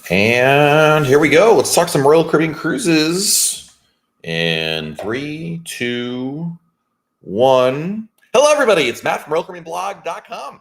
And here we go. Let's talk some Royal Caribbean cruises in 3, 2, 1. Hello, everybody. It's Matt from RoyalCaribbeanBlog.com.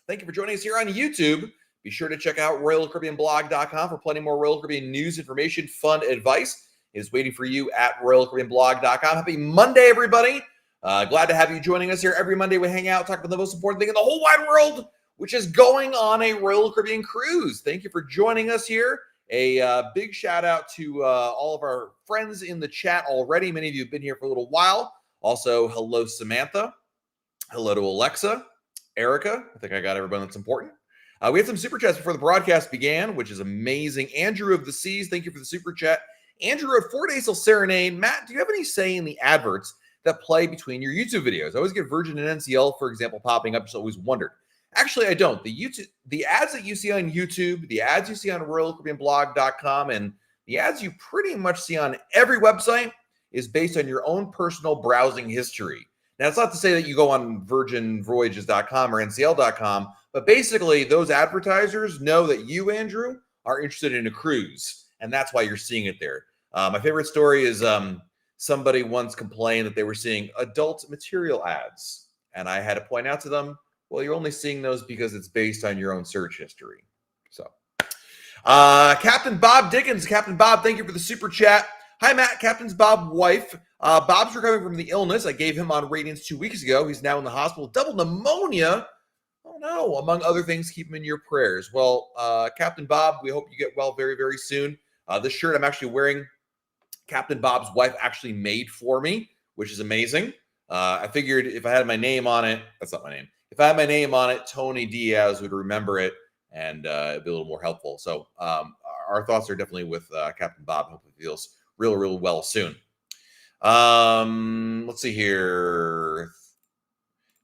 Thank you for joining us here on YouTube. Be sure to check out RoyalCaribbeanBlog.com for plenty more Royal Caribbean news, information, fun advice is waiting for you at RoyalCaribbeanBlog.com. Happy Monday, everybody. Glad to have you joining us here. Every Monday we hang out, talk about the most important thing in the whole wide world, which is going on a Royal Caribbean cruise. Thank you for joining us here. A big shout out to all of our friends in the chat already. Many of you have been here for a little while. Also, hello, Samantha. Hello to Alexa, Erica. I think I got everyone that's important. We had some super chats before the broadcast began, which is amazing. Andrew of the Seas, thank you for the super chat. Andrew wrote 4 days till Serenade. Matt, do you have any say in the adverts that play between your YouTube videos? I always get Virgin and NCL, for example, popping up. Just always wondered. Actually, I don't. The ads that you see on YouTube, the ads you see on RoyalCaribbeanBlog.com, and the ads you pretty much see on every website is based on your own personal browsing history. Now, it's not to say that you go on VirginVoyages.com or NCL.com, but basically those advertisers know that you, Andrew, are interested in a cruise, and that's why you're seeing it there. My favorite story is somebody once complained that they were seeing adult material ads, and I had to point out to them, well, you're only seeing those because it's based on your own search history. So, Captain Bob Dickens. Captain Bob, thank you for the super chat. Hi, Matt. Captain's Bob's wife. Bob's recovering from the illness. I gave him on Radiance 2 weeks ago. He's now in the hospital. Double pneumonia. Oh, no. Among other things, keep him in your prayers. Well, Captain Bob, we hope you get well very, very soon. This shirt I'm actually wearing, Captain Bob's wife actually made for me, which is amazing. I figured if I had my name on it, that's not my name. If I had my name on it, Tony Diaz would remember it, and it'd be a little more helpful. So our thoughts are definitely with Captain Bob. Hopefully he feels real, real well soon. Let's see here.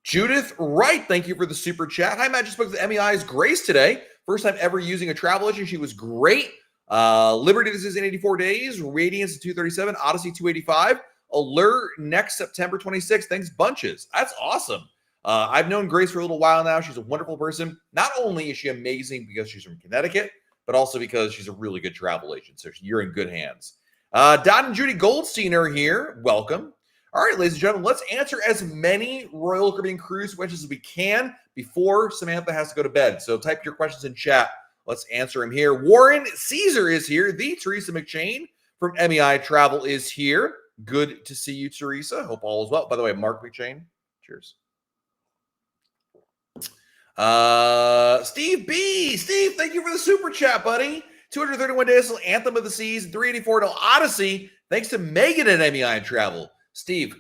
Judith Wright, thank you for the super chat. Hi, Matt. Just spoke to MEI's Grace today. First time ever using a travel agent. She was great. Liberty, this is in 84 days. Radiance 237. Odyssey 285. Allure next September 26th. Thanks bunches. That's awesome. I've known Grace for a little while now. She's a wonderful person. Not only is she amazing because she's from Connecticut, but also because she's a really good travel agent. So you're in good hands. Don and Judy Goldstein are here. Welcome. All right, ladies and gentlemen, let's answer as many Royal Caribbean cruise questions as we can before Samantha has to go to bed. So type your questions in chat. Let's answer them here. Warren Caesar is here. The Teresa McShane from MEI Travel is here. Good to see you, Teresa. Hope all is well. By the way, Mark McShane. Cheers. Steve B. Steve, thank you for the super chat, buddy. 231 days till Anthem of the Seas, 384 till Odyssey. Thanks to Megan at MEI Travel. Steve,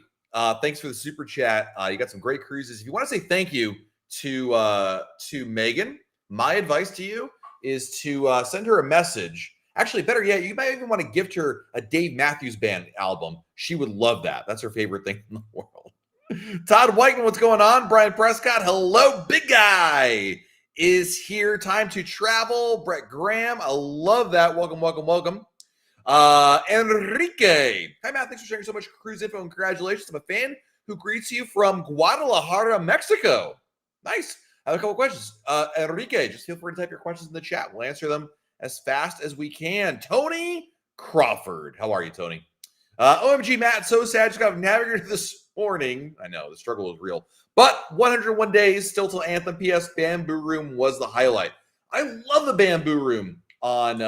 thanks for the super chat. You got some great cruises. If you want to say thank you to Megan, my advice to you is to send her a message. Actually, better yet, you might even want to gift her a Dave Matthews Band album. She would love that. That's her favorite thing in the world. Todd Whiteman, what's going on? Brian Prescott, hello, big guy is here. Time to travel. Brett Graham, I love that. Welcome, welcome, welcome. Enrique, hi Matt, thanks for sharing so much cruise info and congratulations. I'm a fan who greets you from Guadalajara, Mexico. Nice. I have a couple questions. Enrique, just feel free to type your questions in the chat. We'll answer them as fast as we can. Tony Crawford, how are you, Tony? OMG, Matt, so sad. Just got navigated this morning. I know the struggle is real, but 101 days still till Anthem. PS Bamboo Room was the highlight. I love the Bamboo Room on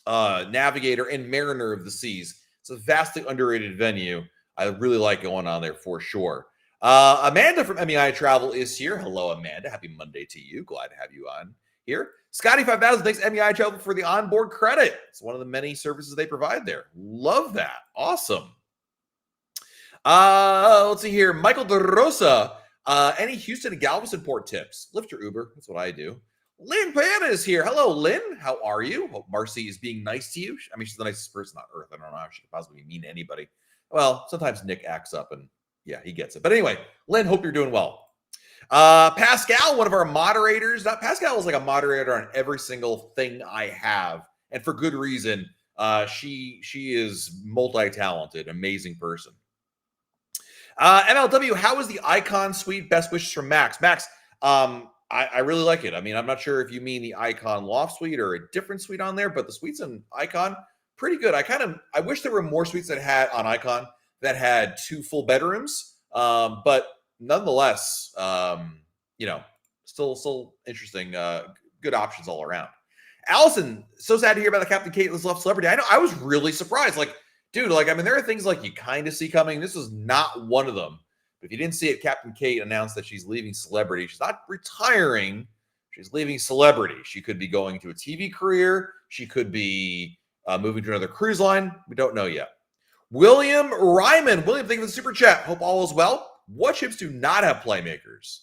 Navigator and Mariner of the Seas. It's a vastly underrated venue. I really like going on there for sure. Amanda from MEI Travel is here. Hello, Amanda. Happy Monday to you. Glad to have you on here. Scotty 5000, thanks MEI Travel for the onboard credit. It's one of the many services they provide there. Love that. Awesome. Let's see here. Michael DeRosa. Any Houston and Galveston port tips? Lyft or Uber. That's what I do. Lynn Payetta is here. Hello, Lynn. How are you? Hope Marcy is being nice to you. I mean, she's the nicest person on earth. I don't know how she could possibly be mean to anybody. Well, sometimes Nick acts up and yeah, he gets it. But anyway, Lynn, hope you're doing well. Pascal, one of our moderators. Pascal is like a moderator on every single thing I have, and for good reason. She is multi-talented, amazing person. MLW, how is the Icon Suite? Best wishes from Max. Max, I really like it. I mean, I'm not sure if you mean the Icon Loft Suite or a different suite on there, but the suites in Icon, pretty good. I wish there were more suites that had on Icon that had 2 full bedrooms. But nonetheless, still interesting. Good options all around. Allison, so sad to hear about the Captain Caitlyn's left celebrity. I know, I was really surprised. Like, dude, like, I mean, there are things like you kind of see coming. This is not one of them. If you didn't see it, Captain Kate announced that she's leaving celebrity. She's not retiring. She's leaving celebrity. She could be going to a TV career. She could be moving to another cruise line. We don't know yet. William Ryman. William, thank you for the super chat. Hope all is well. What ships do not have playmakers?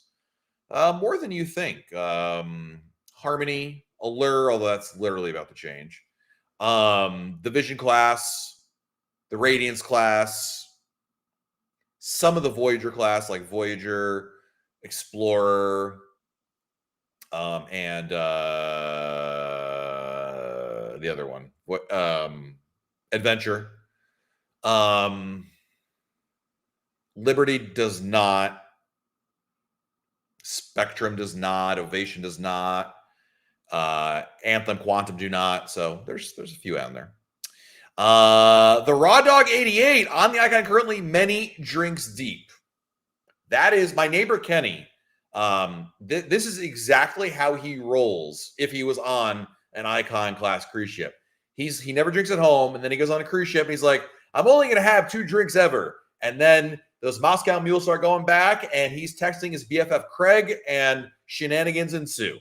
More than you think. Harmony, Allure, although that's literally about to change. The Vision class, the Radiance class, some of the Voyager class, like Voyager, Explorer, and the other one, Adventure. Liberty does not. Spectrum does not. Ovation does not. Anthem, Quantum do not. So there's a few out there. The Raw Dog 88 on the Icon currently many drinks deep. That is my neighbor Kenny. This is exactly how he rolls if he was on an Icon class cruise ship. He never drinks at home, and then he goes on a cruise ship and he's like, I'm only going to have 2 drinks ever. And then those Moscow mules start going back, and he's texting his BFF Craig, and shenanigans ensue.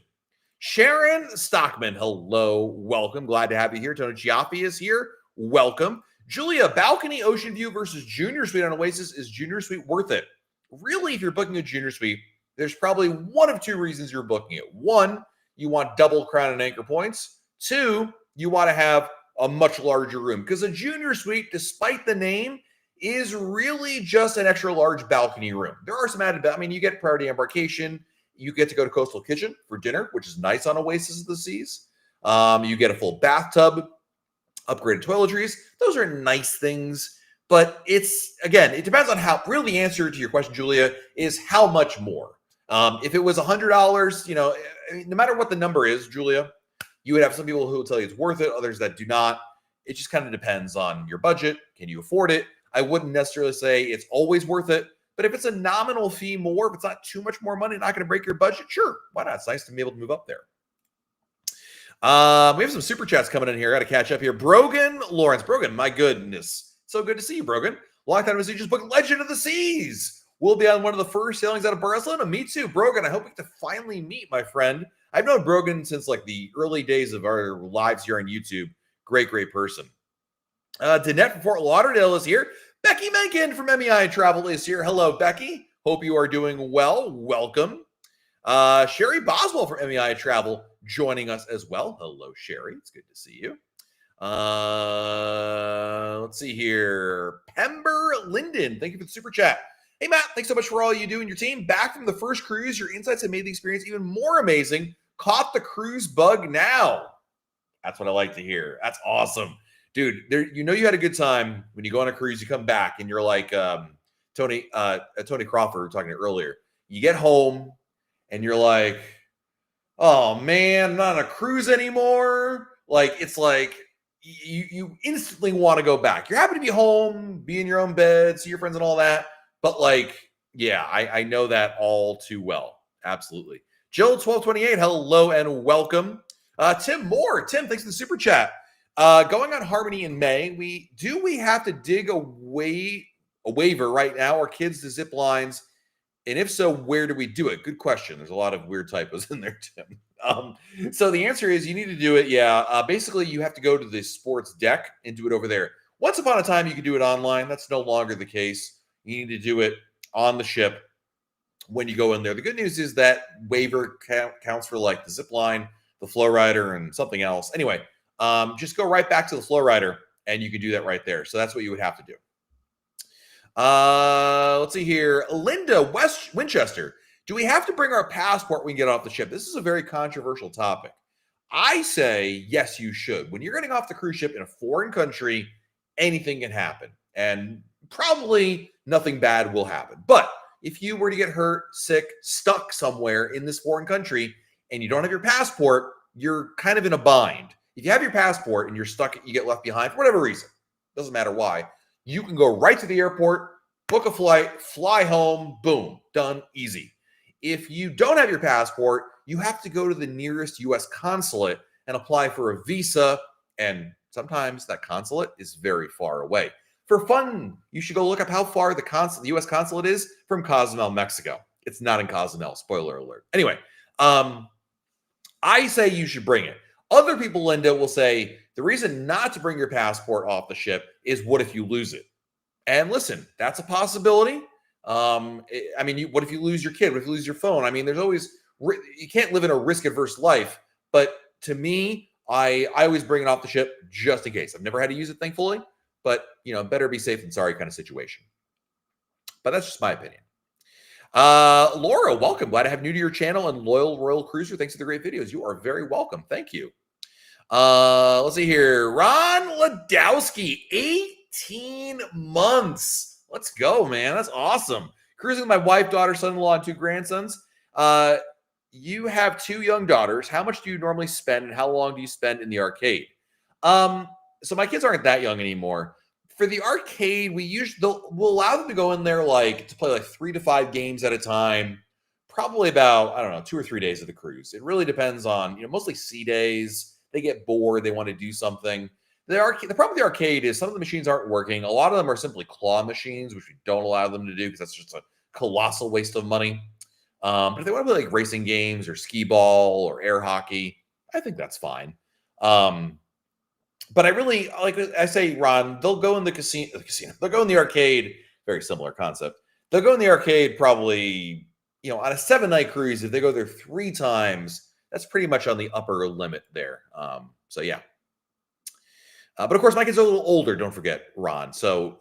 Sharon Stockman, hello, welcome. Glad to have you here. Tony Chiaffi is here. Welcome. Julia, balcony ocean view versus junior suite on Oasis. Is junior suite worth it? Really, if you're booking a junior suite, there's probably one of 2 reasons you're booking it. 1, you want double crown and anchor points. 2, you want to have a much larger room, because a junior suite, despite the name, is really just an extra large balcony room. There are some added, you get priority embarkation. You get to go to Coastal Kitchen for dinner, which is nice on Oasis of the Seas. You get a full bathtub, upgraded toiletries. Those are nice things. But it depends on how, really the answer to your question, Julia, is how much more. If it was $100, no matter what the number is, Julia, you would have some people who will tell you it's worth it, others that do not. It just kind of depends on your budget. Can you afford it? I wouldn't necessarily say it's always worth it. But if it's a nominal fee more, if it's not too much more money, not going to break your budget, sure, why not? It's nice to be able to move up there. We have some super chats coming in here. I got to catch up here. Brogan Lawrence. Brogan, my goodness. So good to see you, Brogan. Long time no see. Just booked Legend of the Seas. We'll be on one of the first sailings out of Barcelona. Me too, Brogan. I hope we get to finally meet, my friend. I've known Brogan since like the early days of our lives here on YouTube. Great person. Danette from Fort Lauderdale is here. Becky Mencken from MEI Travel is here. Hello, Becky. Hope you are doing well. Welcome. Sherry Boswell from MEI Travel joining us as well. Hello, Sherry. It's good to see you. Let's see here. Pember Linden. Thank you for the super chat. Hey, Matt. Thanks so much for all you do and your team. Back from the first cruise, your insights have made the experience even more amazing. Caught the cruise bug now. That's what I like to hear. That's awesome. Dude, you had a good time when you go on a cruise, you come back and you're like Tony Crawford, we were talking earlier. You get home and you're like, oh man, I'm not on a cruise anymore. Like, it's like you instantly want to go back. You're happy to be home, be in your own bed, see your friends and all that. But like, yeah, I know that all too well. Absolutely. Jill 1228, hello and welcome. Tim Moore. Tim, thanks for the super chat. Going on Harmony in May, we have to dig a waiver right now, our kids to zip lines? And if so, where do we do it? Good question. There's a lot of weird typos in there, Tim. So the answer is you need to do it. Yeah. Basically, you have to go to the sports deck and do it over there. Once upon a time, you could do it online. That's no longer the case. You need to do it on the ship when you go in there. The good news is that waiver counts for like the zip line, the flow rider, and something else. Anyway, just go right back to the flow rider and you can do that right there. So that's what you would have to do. Let's see here. Linda Winchester. Do we have to bring our passport when we get off the ship? This is a very controversial topic. I say, yes, you should. When you're getting off the cruise ship in a foreign country, anything can happen. And probably nothing bad will happen. But if you were to get hurt, sick, stuck somewhere in this foreign country and you don't have your passport, you're kind of in a bind. If you have your passport and you're stuck, you get left behind for whatever reason, doesn't matter why, you can go right to the airport, book a flight, fly home, boom, done, easy. If you don't have your passport, you have to go to the nearest U.S. consulate and apply for a visa, and sometimes that consulate is very far away. For fun, you should go look up how far the U.S. consulate is from Cozumel, Mexico. It's not in Cozumel, spoiler alert. Anyway, I say you should bring it. Other people, Linda, will say the reason not to bring your passport off the ship is what if you lose it? And listen, that's a possibility. I mean, what if you lose your kid? What if you lose your phone? I mean, there's always, you can't live in a risk-averse life. But to me, I always bring it off the ship just in case. I've never had to use it, thankfully. But, better be safe than sorry kind of situation. But that's just my opinion. Laura, welcome. Glad to have new to your channel and loyal Royal Cruiser. Thanks for the great videos. You are very welcome. Thank you. Let's see here. Ron Ladowski, 18 months. Let's go, man. That's awesome. Cruising with my wife, daughter, son-in-law, and 2 grandsons. You have 2 young daughters. How much do you normally spend, and how long do you spend in the arcade? So my kids aren't that young anymore. For the arcade, we'll allow them to go in there to play 3 to 5 games at a time. Probably about, I don't know, 2 or 3 days of the cruise. It really depends on, mostly sea days. They get bored. They want to do something. The problem with the arcade is some of the machines aren't working. A lot of them are simply claw machines, which we don't allow them to do because that's just a colossal waste of money. But if they want to play racing games or skee ball or air hockey, I think that's fine. But I really, like I say, Ron, they'll go in the casino. They'll go in the arcade. Very similar concept. They'll go in the arcade probably, on a 7-night cruise. If they go there 3 times, that's pretty much on the upper limit there. So yeah. But of course, my kids are a little older. Don't forget, Ron. So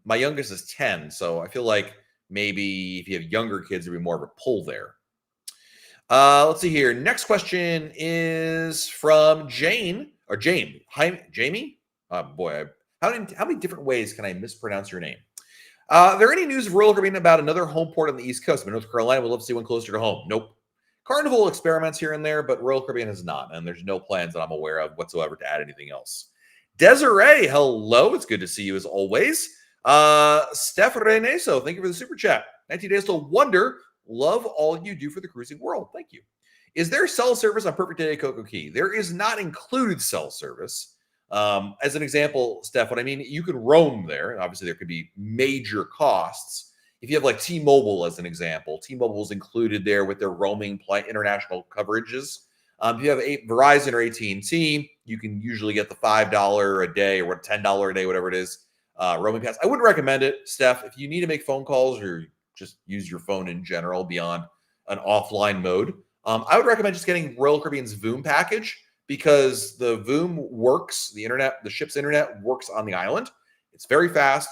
my youngest is 10. So I feel like maybe if you have younger kids, there'd be more of a pull there. Let's see here. Next question is from Jane. Or Jane. Hi, Jamie? Oh, boy. How many different ways can I mispronounce your name? Are there any news of Royal Caribbean about another home port on the East Coast? North Carolina would love to see one closer to home. Nope. Carnival experiments here and there, but Royal Caribbean has not. And there's no plans that I'm aware of whatsoever to add anything else. Desiree, hello. It's good to see you as always. Steph Reneso, thank you for the super chat. 19 days to wonder. Love all you do for the cruising world. Thank you. Is there cell service on Perfect Day at Coco Key? There is not included cell service. As an example, Steph, what I mean, you could roam there. Obviously, there could be major costs. If you have T-Mobile as an example, T-Mobile is included there with their roaming international coverages. If you have Verizon or AT&T, you can usually get the $5 a day or $10 a day, whatever it is, roaming pass. I wouldn't recommend it, Steph. If you need to make phone calls or just use your phone in general beyond an offline mode, I would recommend just getting Royal Caribbean's Voom package because the Voom works, the ship's internet works on the island. It's very fast,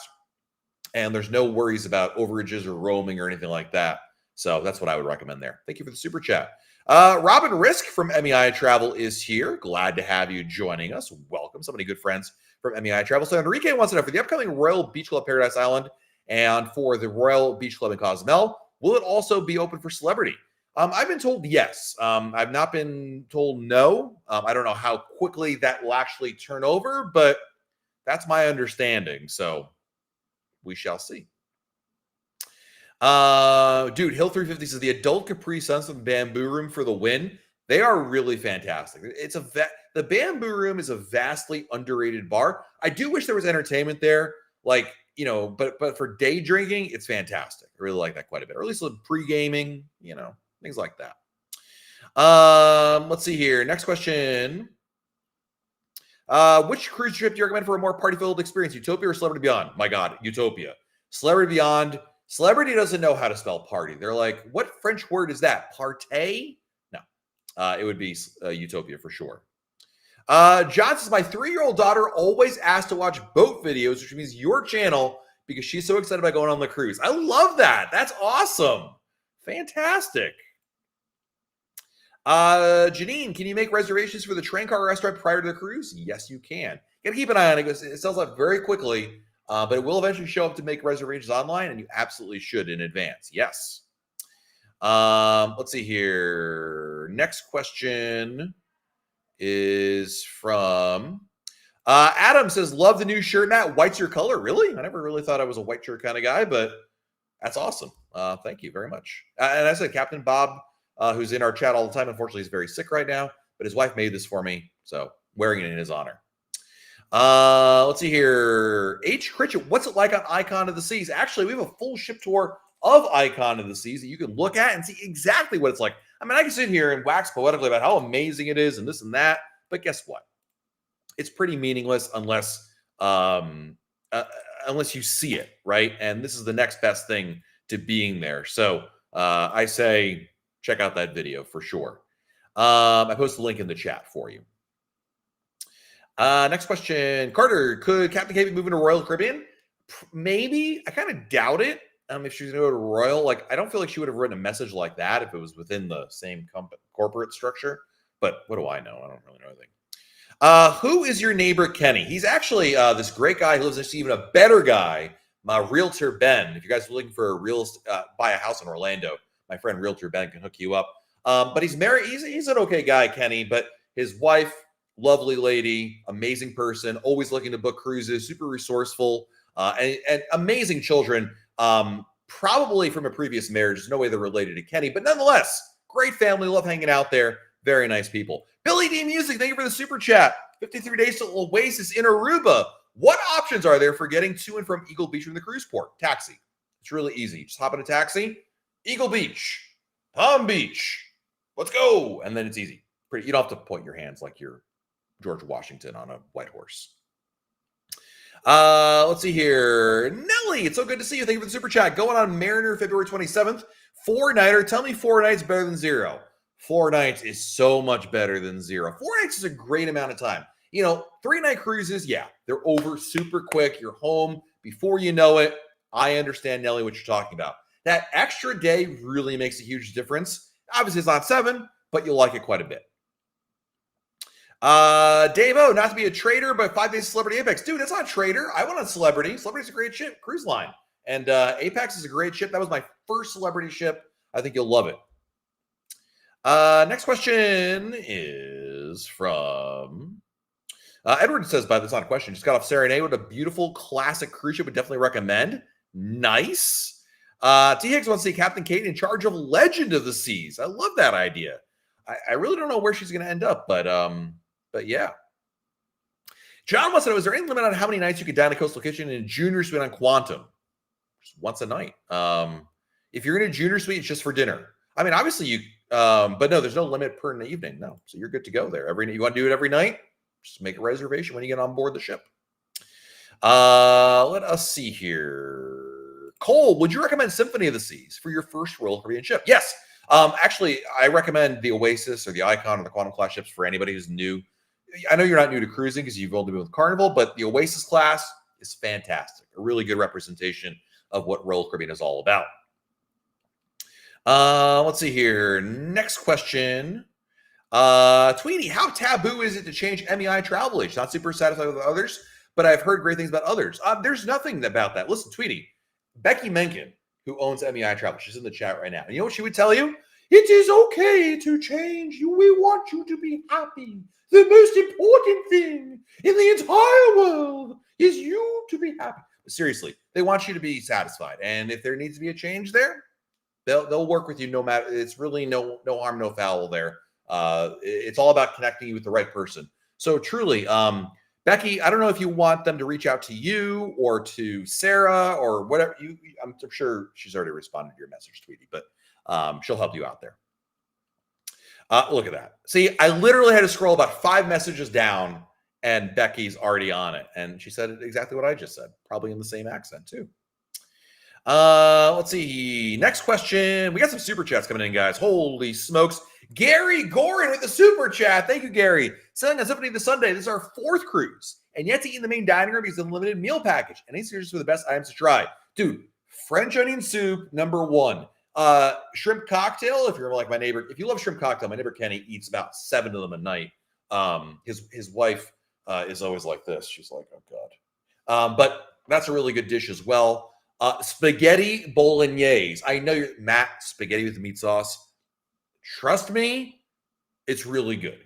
and there's no worries about overages or roaming or anything like that. So that's what I would recommend there. Thank you for the super chat. Robin Risk from MEI Travel is here. Glad to have you joining us. Welcome. So many good friends from MEI Travel. So Enrique wants to know, for the upcoming Royal Beach Club Paradise Island and for the Royal Beach Club in Cozumel, will it also be open for celebrity? I've been told yes. I've not been told no. I don't know how quickly that will actually turn over, but that's my understanding. So we shall see. Dude, Hill 350 says the adult Capri Suns from Bamboo Room for the win. They are really fantastic. The Bamboo Room is a vastly underrated bar. I do wish there was entertainment there, but for day drinking, it's fantastic. I really like that quite a bit, or at least pre-gaming, things like that. Let's see here. Next question. Which cruise trip do you recommend for a more party-filled experience? Utopia or Celebrity Beyond? My God, Utopia. Celebrity Beyond. Celebrity doesn't know how to spell party. They're like, what French word is that? Partay? No. It would be Utopia for sure. John says, my 3-year-old daughter always asks to watch boat videos, which means your channel, because she's so excited about going on the cruise. I love that. That's awesome. Fantastic. Janine, can you make reservations for the train car restaurant prior to the cruise? Yes, you can. You got to keep an eye on it because it sells out very quickly. but it will eventually show up to make reservations online, and you absolutely should in advance. Yes. Let's see here. Next question is from Adam says, love the new shirt, Matt. White's your color. Really? I never really thought I was a white shirt kind of guy, but that's awesome. Thank you very much. And I said, Captain Bob, who's in our chat all the time, unfortunately, he's very sick right now, but his wife made this for me, so wearing it in his honor. Let's see here. H. Critchett, what's it like on Icon of the Seas? Actually, we have a full ship tour of Icon of the Seas that you can look at and see exactly what it's like. I mean, I can sit here and wax poetically about how amazing it is and this and that, but guess what? It's pretty meaningless unless you see it, right? And this is the next best thing to being there. So I say check out that video for sure. I post the link in the chat for you. Next question. Carter, could Captain Kate move into Royal Caribbean? Maybe. I kind of doubt it. If she's going to go to Royal, like, I don't feel like she would have written a message like that if it was within the same corporate structure. But what do I know? I don't really know anything. Who is your neighbor, Kenny? He's actually this great guy who lives next to even a better guy, my realtor, Ben. If you guys are looking for a buy a house in Orlando, my friend Realtor Ben can hook you up. But he's married. He's an okay guy, Kenny, but his wife, lovely lady, amazing person, always looking to book cruises, super resourceful, and amazing children. Probably from a previous marriage. There's no way they're related to Kenny, but nonetheless, great family, love hanging out there. Very nice people. Billy D Music, thank you for the super chat. 53 days to Oasis in Aruba. What options are there for getting to and from Eagle Beach from the cruise port? Taxi. It's really easy. Just hop in a taxi. Eagle Beach, Palm Beach. Let's go. And then it's easy. You don't have to point your hands like you're George Washington on a white horse. Let's see here. Nelly, it's so good to see you. Thank you for the super chat. Going on Mariner February 27th. 4-nighter. Tell me 4 nights better than 0. 4 nights is so much better than 0. 4 nights is a great amount of time. 3-night cruises, yeah, they're over super quick. You're home before you know it. I understand, Nelly, what you're talking about. That extra day really makes a huge difference. Obviously, it's not 7, but you'll like it quite a bit. Dave O, not to be a trader, but 5 days Celebrity Apex. Dude, that's not a trader. I went on Celebrity. Celebrity's a great ship, cruise line. And Apex is a great ship. That was my first Celebrity ship. I think you'll love it. Next question is from Edward. Says, but that's not a question. Just got off Serenade with a beautiful classic cruise ship. Would definitely recommend. Nice. T. Higgs wants to see Captain Kate in charge of Legend of the Seas. I love that idea. I really don't know where she's going to end up, but yeah. John wants to know, is there any limit on how many nights you could dine at Coastal Kitchen in a junior suite on Quantum? Just once a night. If you're in a junior suite, it's just for dinner. I mean, obviously you, but no, there's no limit per evening. No, so you're good to go there. You want to do it every night? Just make a reservation when you get on board the ship. Let us see here. Cole, would you recommend Symphony of the Seas for your first Royal Caribbean ship? Yes. Actually, I recommend the Oasis or the Icon or the Quantum class ships for anybody who's new. I know you're not new to cruising because you've only been with Carnival, but the Oasis class is fantastic. A really good representation of what Royal Caribbean is all about. Let's see here. Next question. Tweety, how taboo is it to change MEI travel age? Not super satisfied with others, but I've heard great things about others. There's nothing about that. Listen, Tweety, Becky Mencken, who owns MEI Travel, she's in the chat right now. And you know what she would tell you? It is okay to change. We want you to be happy. The most important thing in the entire world is you to be happy. But seriously, they want you to be satisfied. And if there needs to be a change there, they'll work with you no matter. It's really no harm, no foul there. It's all about connecting you with the right person. So truly, Becky, I don't know if you want them to reach out to you or to Sarah or whatever. I'm sure she's already responded to your message, Tweety, but she'll help you out there. Look at that. See, I literally had to scroll about 5 messages down, and Becky's already on it. And she said exactly what I just said, probably in the same accent too. Let's see. Next question. We got some super chats coming in, guys. Holy smokes. Gary Gorin with the super chat. Thank you, Gary. Sailing on Symphony this Sunday. This is our 4th cruise. And yet to eat in the main dining room is a limited meal package. And these are just for the best items to try. Dude, French onion soup, number 1. Shrimp cocktail, if you're like my neighbor. If you love shrimp cocktail, my neighbor Kenny eats about 7 of them a night. His wife is always like this. She's like, oh, God. But That's a really good dish as well. Spaghetti bolognese. I know you're Matt, spaghetti with meat sauce. Trust me, it's really good.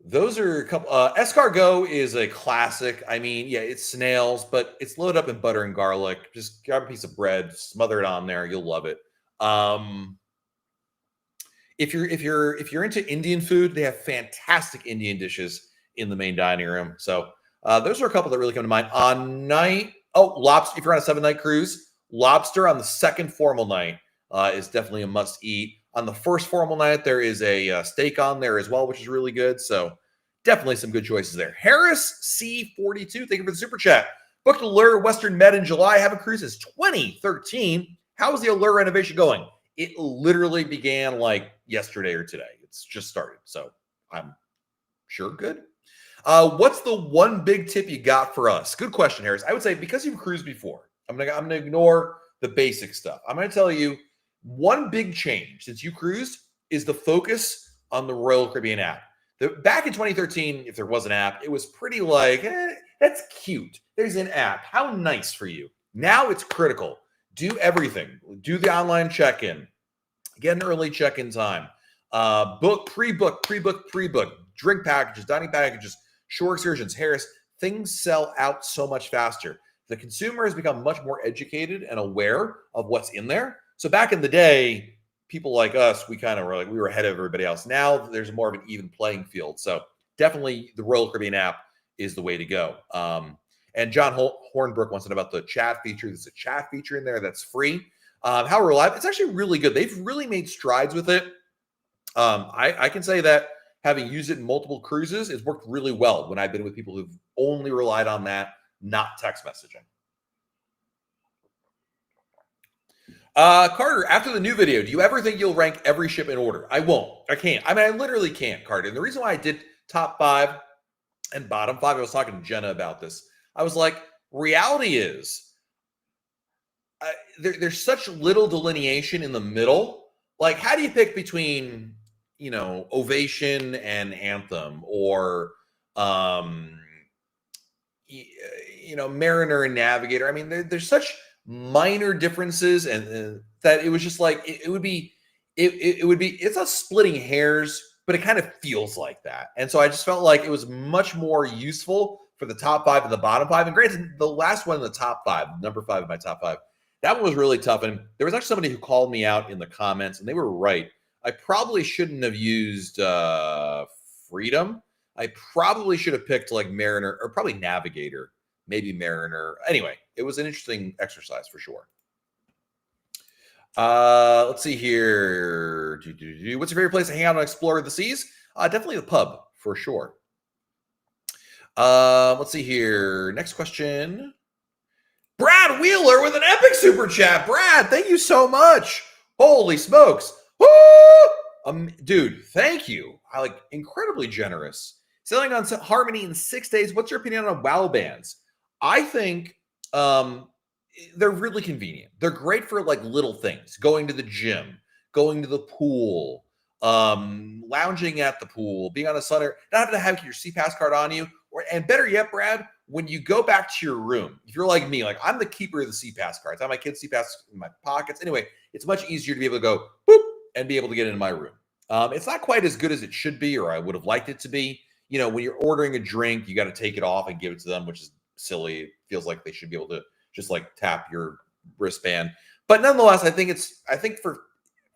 Those are a couple. Escargot is a classic. I mean, yeah, it's snails, but it's loaded up in butter and garlic. Just grab a piece of bread, smother it on there. You'll love it. If you're into Indian food, they have fantastic Indian dishes in the main dining room. So those are a couple that really come to mind. On night, lobster. If you're on a 7-night cruise, lobster on the second formal night is definitely a must eat. On the first formal night, there is a steak on there as well, which is really good. So definitely some good choices there. Harris C42, thank you for the super chat. Booked Allure Western Med in July. Have a cruise since 2013. How is the Allure renovation going? It literally began like yesterday or today. It's just started. So I'm sure good. What's the one big tip you got for us? Good question, Harris. I would say because you've cruised before, I'm gonna ignore the basic stuff. I'm gonna tell you one big change since you cruised is the focus on the Royal Caribbean app. Back in 2013, if there was an app, it was pretty like, that's cute. There's an app. How nice for you. Now it's critical. Do everything. Do the online check-in. Get an early check-in time. Pre-book. Drink packages, dining packages, shore excursions. Harris, things sell out so much faster. The consumer has become much more educated and aware of what's in there. So back in the day, people like us, we were ahead of everybody else. Now there's more of an even playing field. So definitely the Royal Caribbean app is the way to go. And John Hornbrook wants to know about the chat feature. There's a chat feature in there that's free. How reliable? It's actually really good. They've really made strides with it. I can say that having used it in multiple cruises, it's worked really well when I've been with people who've only relied on that, not text messaging. Carter, after the new video, do you ever think you'll rank every ship in order? I won't. I can't. I mean, I literally can't, Carter. And the reason why I did top 5 and bottom 5, I was talking to Jenna about this. I was like, reality is there's such little delineation in the middle. Like, how do you pick between, Ovation and Anthem or, Mariner and Navigator? I mean, there's such minor differences and that it was just like it would be it's not splitting hairs, but it kind of feels like that. And so I just felt like it was much more useful for the top 5 and the bottom 5. And granted, the last one in the top 5, number 5 of my top 5, that one was really tough. And there was actually somebody who called me out in the comments, and they were right. I probably shouldn't have used Freedom. I probably should have picked like Mariner or probably Navigator, maybe Mariner. Anyway, it was an interesting exercise for sure. Let's see here. What's your favorite place to hang out and explore the seas? Definitely the pub for sure. Let's see here. Next question. Brad Wheeler with an epic super chat. Brad, thank you so much. Holy smokes. Woo! Dude, thank you. Incredibly generous. Sailing on Harmony in 6 days. What's your opinion on WOW bands? I think they're really convenient. They're great for little things, going to the gym, going to the pool, lounging at the pool, being on a sunner, not having to have your CPass card on you. And better yet, Brad, when you go back to your room, if you're like me, I'm the keeper of the CPass cards. I have my kids' CPass in my pockets. Anyway, it's much easier to be able to go boop and be able to get into my room. It's not quite as good as it should be, or I would have liked it to be. When you're ordering a drink, you got to take it off and give it to them, which is silly. It feels like they should be able to just tap your wristband. But nonetheless, I think for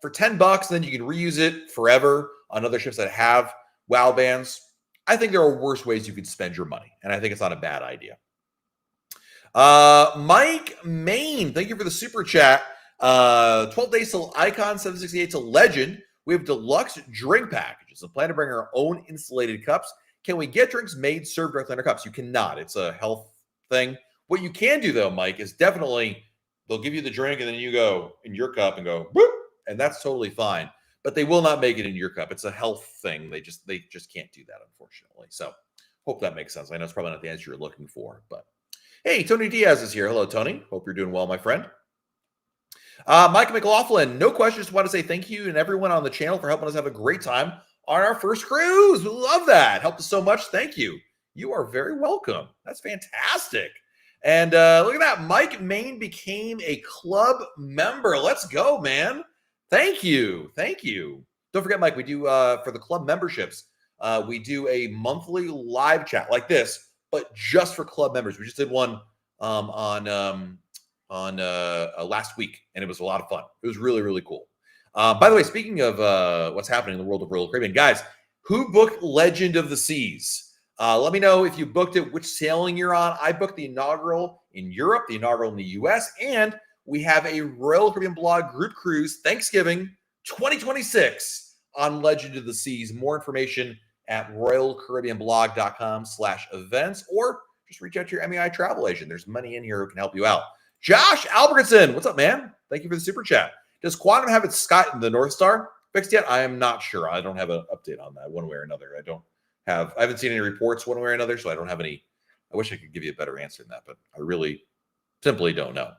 $10, then you can reuse it forever on other ships that have WOW bands. I think there are worse ways you could spend your money, and I think it's not a bad idea. Mike Main, thank you for the super chat. 12 days till Icon, 768 to Legend. We have deluxe drink packages and plan to bring our own insulated cups. Can we get drinks made, served directly in our cups? You cannot. It's a health thing. What you can do, though, Mike, is definitely they'll give you the drink, and then you go in your cup and go, boop, and that's totally fine. But they will not make it in your cup. It's a health thing. They just can't do that, unfortunately. So hope that makes sense. I know it's probably not the answer you're looking for, but hey, Tony Diaz is here. Hello, Tony. Hope you're doing well, my friend. Mike McLaughlin, no questions. Just want to say thank you and everyone on the channel for helping us have a great time on our first cruise. We love that. Helped us so much. Thank you. You are very welcome. That's fantastic. And look at that. Mike Main became a club member. Let's go, man. Thank you. Thank you. Don't forget, Mike, we do for the club memberships, we do a monthly live chat like this, but just for club members. We just did one on last week, and it was a lot of fun. It was really, really cool. By the way, speaking of what's happening in the world of Royal Caribbean, guys, who booked Legend of the Seas? Let me know if you booked it, which sailing you're on. I booked the inaugural in Europe, the inaugural in the US, and we have a Royal Caribbean Blog group cruise Thanksgiving 2026 on Legend of the Seas. More information at royalcaribbeanblog.com/events, or just reach out to your MEI travel agent. There's money in here who can help you out. Josh Albertson, what's up, man? Thank you for the super chat. Does Quantum have its Scott in the North Star fixed yet? I am not sure. I don't have an update on that one way or another. I haven't seen any reports one way or another, so I don't have any. I wish I could give you a better answer than that, but I really simply don't know.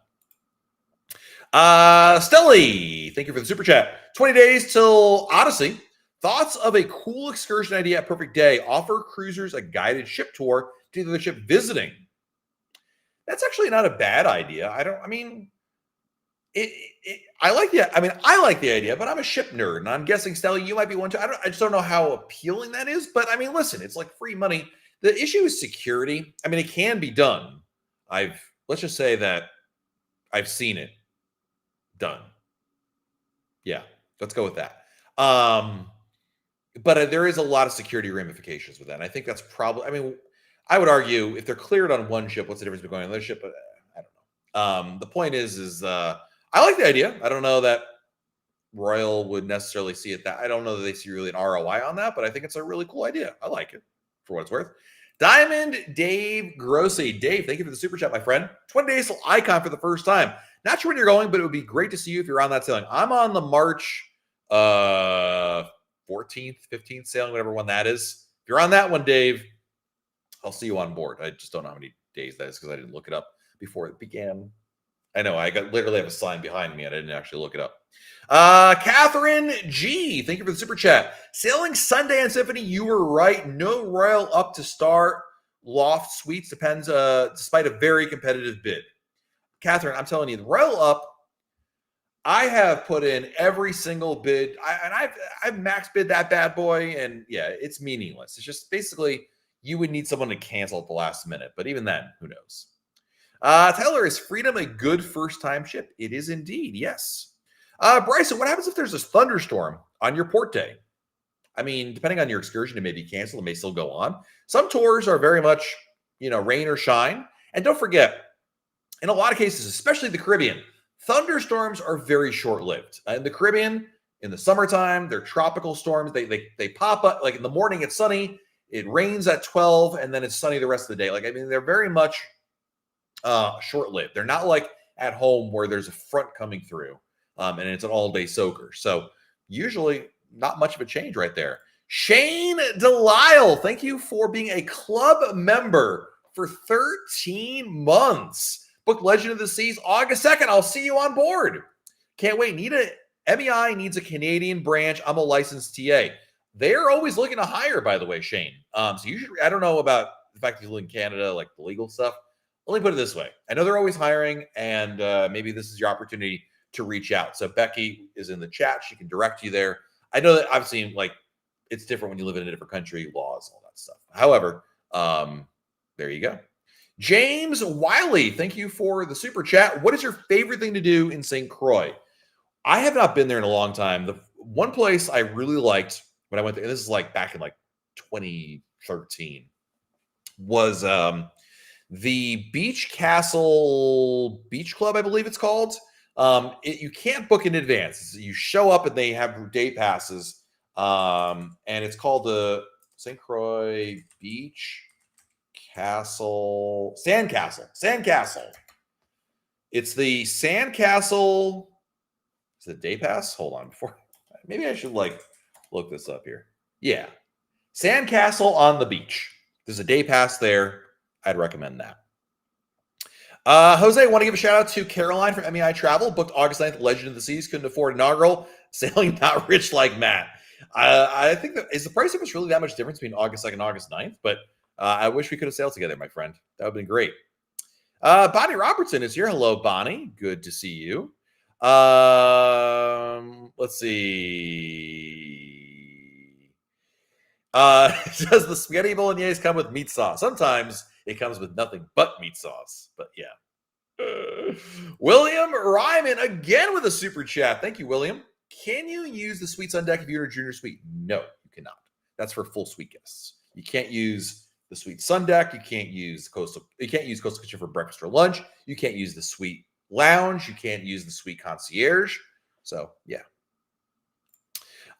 Stelly, thank you for the super chat. 20 days till Odyssey. Thoughts of a cool excursion idea at Perfect Day. Offer cruisers a guided ship tour to the ship visiting. That's actually not a bad idea. I like the idea, but I'm a ship nerd, and I'm guessing, Stelly, you might be one too. I just don't know how appealing that is, but I mean, listen, it's like free money. The issue is security. I mean, it can be done. Let's just say that I've seen it done. Yeah, let's go with that. But there is a lot of security ramifications with that. And I think that's probably, I mean, I would argue if they're cleared on one ship, what's the difference between going on another ship? But I don't know. The point is I like the idea. I don't know that Royal would necessarily see it that. I don't know that they see really an ROI on that, but I think it's a really cool idea. I like it for what it's worth. Diamond Dave Grossi. Dave, thank you for the super chat, my friend. 20 days till Icon for the first time. Not sure when you're going, but it would be great to see you if you're on that sailing. I'm on the March 14th, 15th sailing, whatever one that is. If you're on that one, Dave, I'll see you on board. I just don't know how many days that is because I didn't look it up before it began. I know I literally have a sign behind me and I didn't actually look it up. Catherine G, thank you for the super chat. Sailing Sunday on Symphony, you were right. No Royal up to Star Loft Suites depends, despite a very competitive bid. Catherine, I'm telling you, the Royal up, I have put in every single bid, I've max bid that bad boy, and yeah, it's meaningless. It's just basically you would need someone to cancel at the last minute, but even then, who knows? Taylor, is Freedom a good first-time ship? It is indeed, yes. Bryson, what happens if there's a thunderstorm on your port day? I mean, depending on your excursion, it may be canceled. It may still go on. Some tours are very much, rain or shine. And don't forget, in a lot of cases, especially the Caribbean, thunderstorms are very short-lived. In the Caribbean, in the summertime, they're tropical storms. They pop up. Like in the morning, it's sunny. It rains at 12, and then it's sunny the rest of the day. They're very much short-lived. They're not like at home where there's a front coming through and it's an all-day soaker. So usually not much of a change right there. Shane Delisle, thank you for being a club member for 13 months. Booked Legend of the Seas August 2nd. I'll see you on board. Can't wait. MEI needs a Canadian branch. I'm a licensed TA. They're always looking to hire, by the way, Shane. So you should, I don't know about the fact that you live in Canada, like the legal stuff. Let me put it this way. I know they're always hiring, and maybe this is your opportunity to reach out. So Becky is in the chat. She can direct you there. I know that I've seen, it's different when you live in a different country, laws, all that stuff. However, there you go. James Wiley, thank you for the super chat. What is your favorite thing to do in St. Croix? I have not been there in a long time. The one place I really liked when I went there, and this is back in 2013, was the Beach Castle Beach Club, I believe it's called. You can't book in advance. You show up and they have day passes. And it's called the St. Croix Beach Castle, Sandcastle. It's the Sandcastle. Is it day pass? Hold on. Maybe I should look this up here. Yeah. Sandcastle on the beach. There's a day pass there. I'd recommend that. Jose, I want to give a shout out to Caroline from MEI Travel. Booked August 9th, Legend of the Seas. Couldn't afford inaugural. Sailing not rich like Matt. I think is the price difference really that much difference between August 2nd and August 9th? But I wish we could have sailed together, my friend. That would have been great. Bonnie Robertson is here. Hello, Bonnie. Good to see you. Let's see. Does the spaghetti bolognese come with meat sauce? Sometimes it comes with nothing but meat sauce. But yeah. William Ryman again with a super chat. Thank you, William. Can you use the suites on deck if you're a junior suite? No, you cannot. That's for full suite guests. You can't use the suite sun deck. You can't use Coastal Kitchen for breakfast or lunch. You can't use the suite lounge. You can't use the suite concierge. So yeah.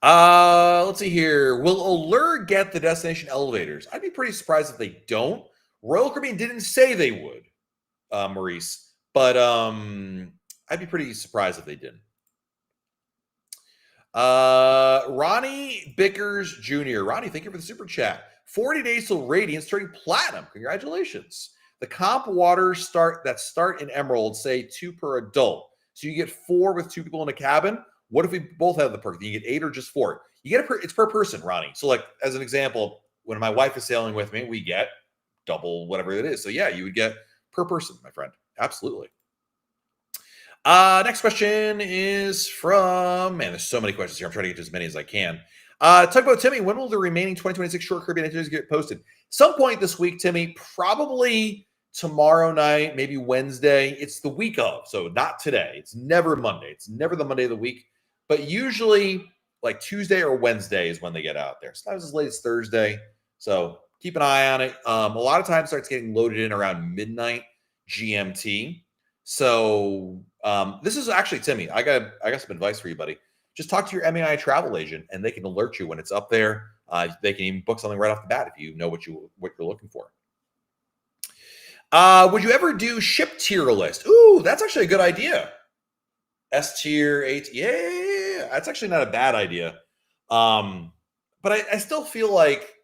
Let's see here. Will Allure get the destination elevators? I'd be pretty surprised if they don't. Royal Caribbean didn't say they would, Maurice, but I'd be pretty surprised if they didn't. Ronnie Bickers Jr. Ronnie, thank you for the super chat. 40 days till Radiance turning platinum. Congratulations. The comp waters start in Emerald say 2 per adult. So you get 4 with 2 people in a cabin. What if we both have the perk? Do you get 8 or just 4? You get it's per person, Ronnie. So like as an example, when my wife is sailing with me, we get double whatever it is. So yeah, you would get per person, my friend. Absolutely. Next question is from, man, there's so many questions here. I'm trying to get to as many as I can. Tugboat Timmy, when will the remaining 2026 short Caribbean itineraries get posted? Some point this week, Timmy, probably tomorrow night, maybe Wednesday. It's the week of, so not today. It's never Monday. It's never the Monday of the week, but usually like Tuesday or Wednesday is when they get out there. Sometimes as late as Thursday. So keep an eye on it. A lot of times starts getting loaded in around midnight GMT. So this is actually, Timmy, I got some advice for you, buddy. Just talk to your MAI travel agent and they can alert you when it's up there. They can even book something right off the bat if you know what you're looking for. Would you ever do ship tier list? Ooh, that's actually a good idea. S tier, A tier. Yeah, that's actually not a bad idea. But I still feel like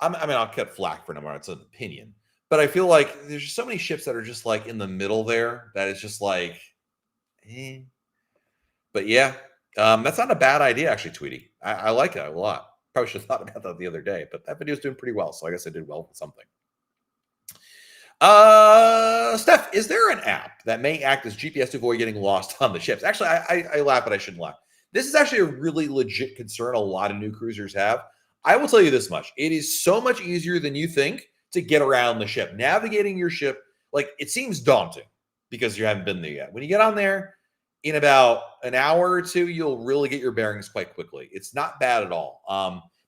I'll cut flack for number. It's an opinion. But I feel like there's just so many ships that are just like in the middle there that it's just like, eh. But yeah, that's not a bad idea, actually, Tweety. I like it a lot. Probably should have thought about that the other day, but that video is doing pretty well. So I guess I did well with something. Steph, is there an app that may act as GPS to avoid getting lost on the ships? Actually, I laugh, but I shouldn't laugh. This is actually a really legit concern a lot of new cruisers have. I will tell you this much. It is so much easier than you think to get around the ship. Navigating your ship, like, it seems daunting because you haven't been there yet. When you get on there, in about an hour or two, you'll really get your bearings quite quickly. It's not bad at all.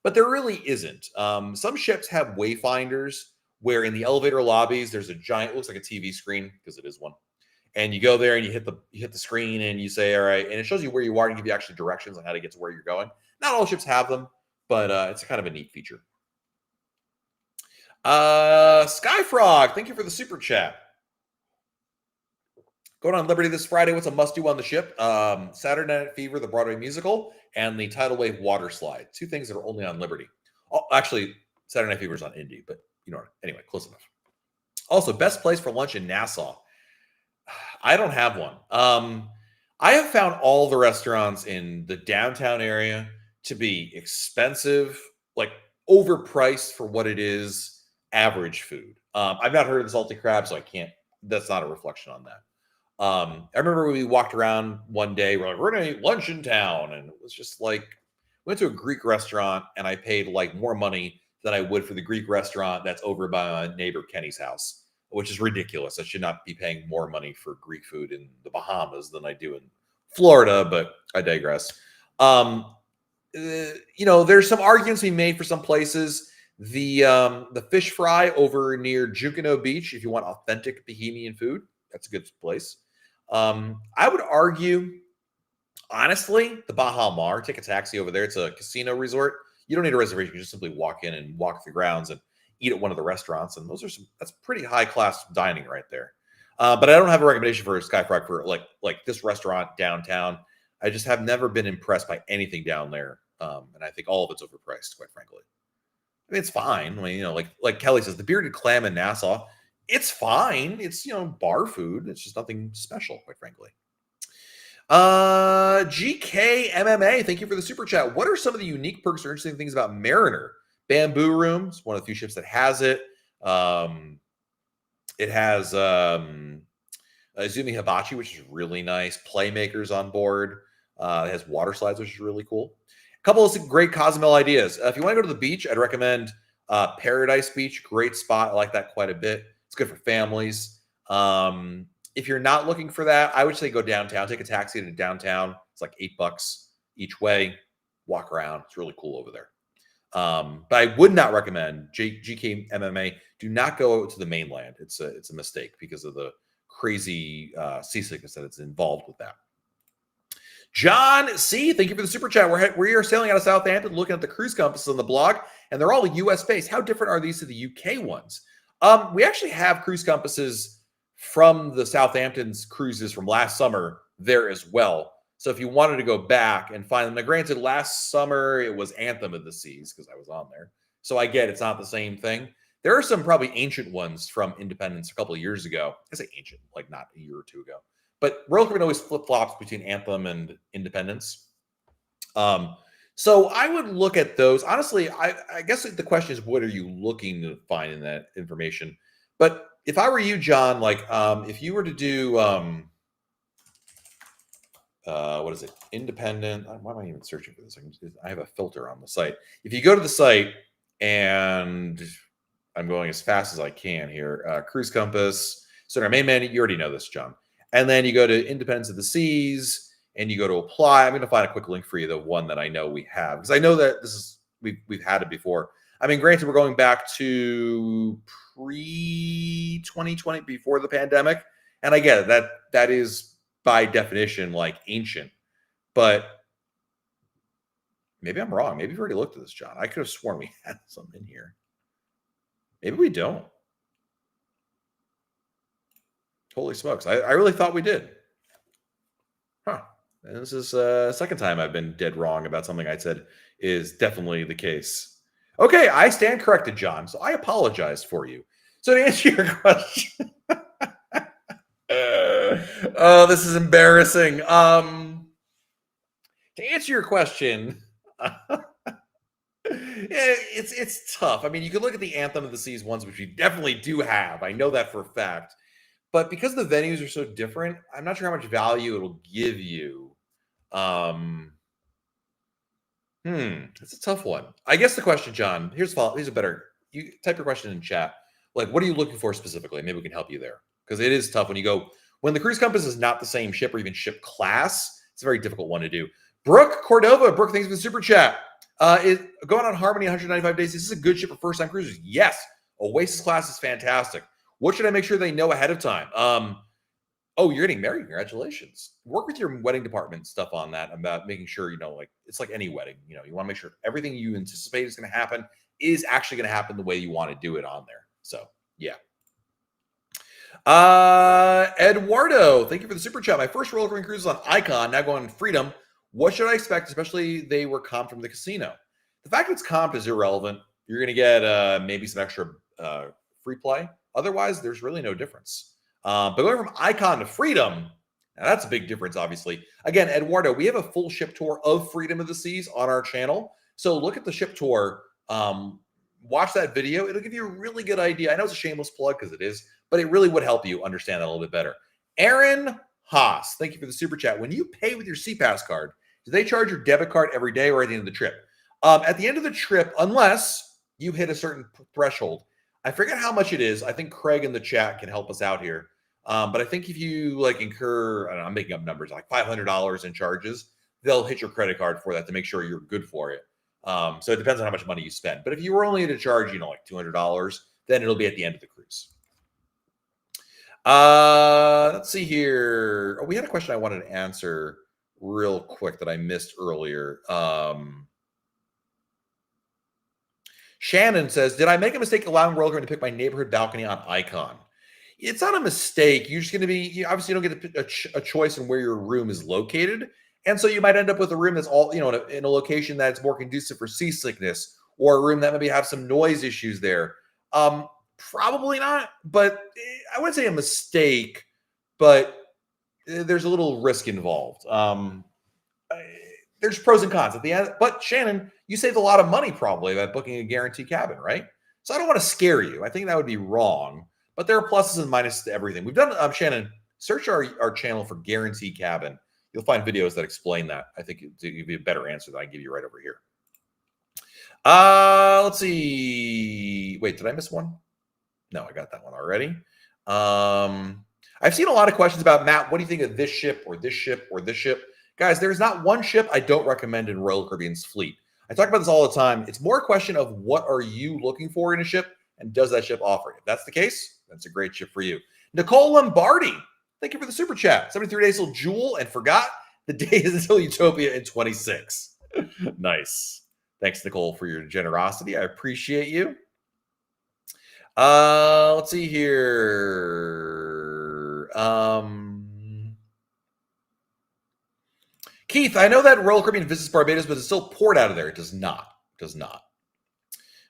But there really isn't. Some ships have wayfinders where in the elevator lobbies, there's a giant, looks like a TV screen because it is one. And you go there and you hit the screen and you say, all right, and it shows you where you are and give you actually directions on how to get to where you're going. Not all ships have them, but it's kind of a neat feature. Skyfrog, thank you for the super chat. Going on Liberty this Friday. What's a must-do on the ship? Saturday Night Fever, the Broadway musical, and the Tidal Wave water slide. 2 things that are only on Liberty. Oh, actually, Saturday Night Fever is on Indy, but you know, anyway, close enough. Also, best place for lunch in Nassau. I don't have one. I have found all the restaurants in the downtown area to be expensive, like overpriced for what it is, average food. I've not heard of the salty crab, so I can't, that's not a reflection on that. I remember we walked around one day, we're going to eat lunch in town. And it was just like, we went to a Greek restaurant and I paid like more money than I would for the Greek restaurant that's over by my neighbor Kenny's house, which is ridiculous. I should not be paying more money for Greek food in the Bahamas than I do in Florida, but I digress. There's some arguments we made for some places. The fish fry over near Junkanoo Beach, if you want authentic Bahamian food, that's a good place. I would argue, honestly, the Baha Mar, take a taxi over there. It's a casino resort. You don't need a reservation. You just simply walk in and walk the grounds and eat at one of the restaurants. And that's pretty high class dining right there. But I don't have a recommendation for Skyfrog for like this restaurant downtown. I just have never been impressed by anything down there. And I think all of it's overpriced, quite frankly. I mean, it's fine. I mean, like Kelly says, the bearded clam in Nassau, it's fine. It's, bar food. It's just nothing special, quite frankly. GK MMA, thank you for the super chat. What are some of the unique perks or interesting things about Mariner Bamboo Room is one of the few ships that has it. It has Izumi Hibachi, which is really nice. Playmakers on board. It has water slides, which is really cool. A couple of great Cozumel ideas. If you want to go to the beach, I'd recommend Paradise Beach. Great spot. I like that quite a bit. It's good for families. If you're not looking for that, I would say go downtown. Take a taxi to downtown. It's like $8 each way. Walk around. It's really cool over there. But I would not recommend GK MMA. Do not go to the mainland. It's a mistake because of the crazy seasickness that is involved with that. John C, thank you for the super chat. We are sailing out of Southampton, looking at the cruise compasses on the blog, and they're all US based. How different are these to the UK ones? We actually have cruise compasses from the Southampton's cruises from last summer there as well. So if you wanted to go back and find them, now granted, last summer it was Anthem of the Seas because I was on there. So I get it's not the same thing. There are some probably ancient ones from Independence a couple of years ago. I say ancient, like not a year or two ago. But Royal Caribbean always flip-flops between Anthem and Independence. So I would look at those. Honestly, I guess the question is, what are you looking to find in that information? But if I were you, John, like if you were to do, what is it? Independent. Why am I even searching for this? I have a filter on the site. If you go to the site, and I'm going as fast as I can here, Cruise Compass. So in our main menu, you already know this, John. And then you go to Independence of the Seas, and you go to apply. I'm going to find a quick link for you, the one that I know we have, because I know that this is we've had it before. I mean, granted, we're going back to pre-2020, before the pandemic, and I get it, that is by definition like ancient, but maybe I'm wrong. Maybe you've already looked at this, John. I could have sworn we had some in here. Maybe we don't. Holy smokes. I really thought we did. Huh. And this is the second time I've been dead wrong about something I said is definitely the case. Okay, I stand corrected, John. So I apologize for you. So to answer your question, oh, this is embarrassing. To answer your question, it's tough. I mean, you could look at the Anthem of the Seas ones, which we definitely do have. I know that for a fact. But because the venues are so different, I'm not sure how much value it'll give you. It's a tough one. I guess the question, John, here's a better. You type your question in chat. Like, what are you looking for specifically? Maybe we can help you there. Because it is tough when the Cruise Compass is not the same ship or even ship class. It's a very difficult one to do. Brooke Cordova, Brooke, thanks for the super chat. Is going on Harmony 195 days. This is a good ship for first-time cruisers. Yes, Oasis class is fantastic. What should I make sure they know ahead of time? Oh, you're getting married. Congratulations. Work with your wedding department stuff on that about making sure, like it's like any wedding. You want to make sure everything you anticipate is going to happen is actually going to happen the way you want to do it on there. So, yeah. Eduardo, thank you for the super chat. My first Royal Caribbean cruise is on Icon, now going Freedom. What should I expect, especially they were comped from the casino? The fact that it's comped is irrelevant. You're going to get maybe some extra free play. Otherwise, there's really no difference. But going from Icon to Freedom, now that's a big difference, obviously. Again, Eduardo, we have a full ship tour of Freedom of the Seas on our channel. So look at the ship tour. Watch that video. It'll give you a really good idea. I know it's a shameless plug because it is, but it really would help you understand that a little bit better. Aaron Haas, thank you for the super chat. When you pay with your CPAS card, do they charge your debit card every day or at the end of the trip? At the end of the trip, unless you hit a certain threshold. I forget how much it is. I think Craig in the chat can help us out here. But I think if you incur, I don't know, I'm making up numbers, like $500 in charges, they'll hit your credit card for that to make sure you're good for it. So it depends on how much money you spend. But if you were only to charge, like $200, then it'll be at the end of the cruise. Let's see here. Oh, we had a question I wanted to answer real quick that I missed earlier. Shannon says, did I make a mistake allowing Royal Caribbean to pick my neighborhood balcony on Icon? It's not a mistake. You're just going to be, obviously you don't get a choice in where your room is located. And so you might end up with a room that's all, in a location that's more conducive for seasickness, or a room that maybe have some noise issues there. Probably not, but I wouldn't say a mistake, but there's a little risk involved. there's pros and cons at the end. But Shannon, you saved a lot of money probably by booking a guaranteed cabin, right? So I don't want to scare you. I think that would be wrong. But there are pluses and minuses to everything. We've done, Shannon, search our channel for guaranteed cabin. You'll find videos that explain that. I think it'll give you a better answer than I give you right over here. Let's see. Wait, did I miss one? No, I got that one already. I've seen a lot of questions about, Matt, what do you think of this ship or this ship or this ship? Guys, there's not one ship I don't recommend in Royal Caribbean's fleet. I talk about this all the time. It's more a question of what are you looking for in a ship and does that ship offer it? If that's the case, that's a great ship for you. Nicole Lombardi, thank you for the super chat. 73 days till Jewel and forgot the day is until Utopia in 26. Nice. Thanks, Nicole, for your generosity. I appreciate you. Let's see here. Keith, I know that Royal Caribbean visits Barbados, but it's still poured out of there. It does not. Does not.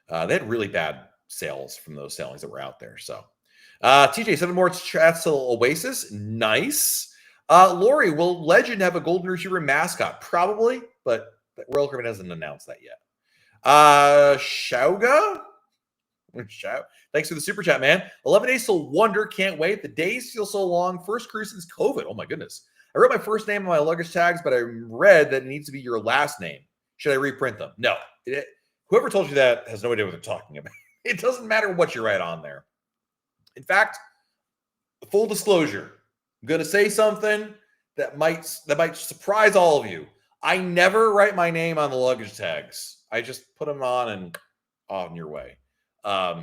They had really bad sales from those sailings that were out there. So, TJ, 7 more chats till Oasis. Nice. Lori, will Legend have a Golden Retriever mascot? Probably, but Royal Caribbean hasn't announced that yet. Shauga? Thanks for the super chat, man. 11 days till Wonder. Can't wait. The days feel so long. First cruise since COVID. Oh, my goodness. I wrote my first name on my luggage tags, but I read that it needs to be your last name. Should I reprint them? No. Whoever told you that has no idea what they're talking about. It doesn't matter what you write on there. In fact, full disclosure, I'm going to say something that might surprise all of you. I never write my name on the luggage tags. I just put them on and on your way.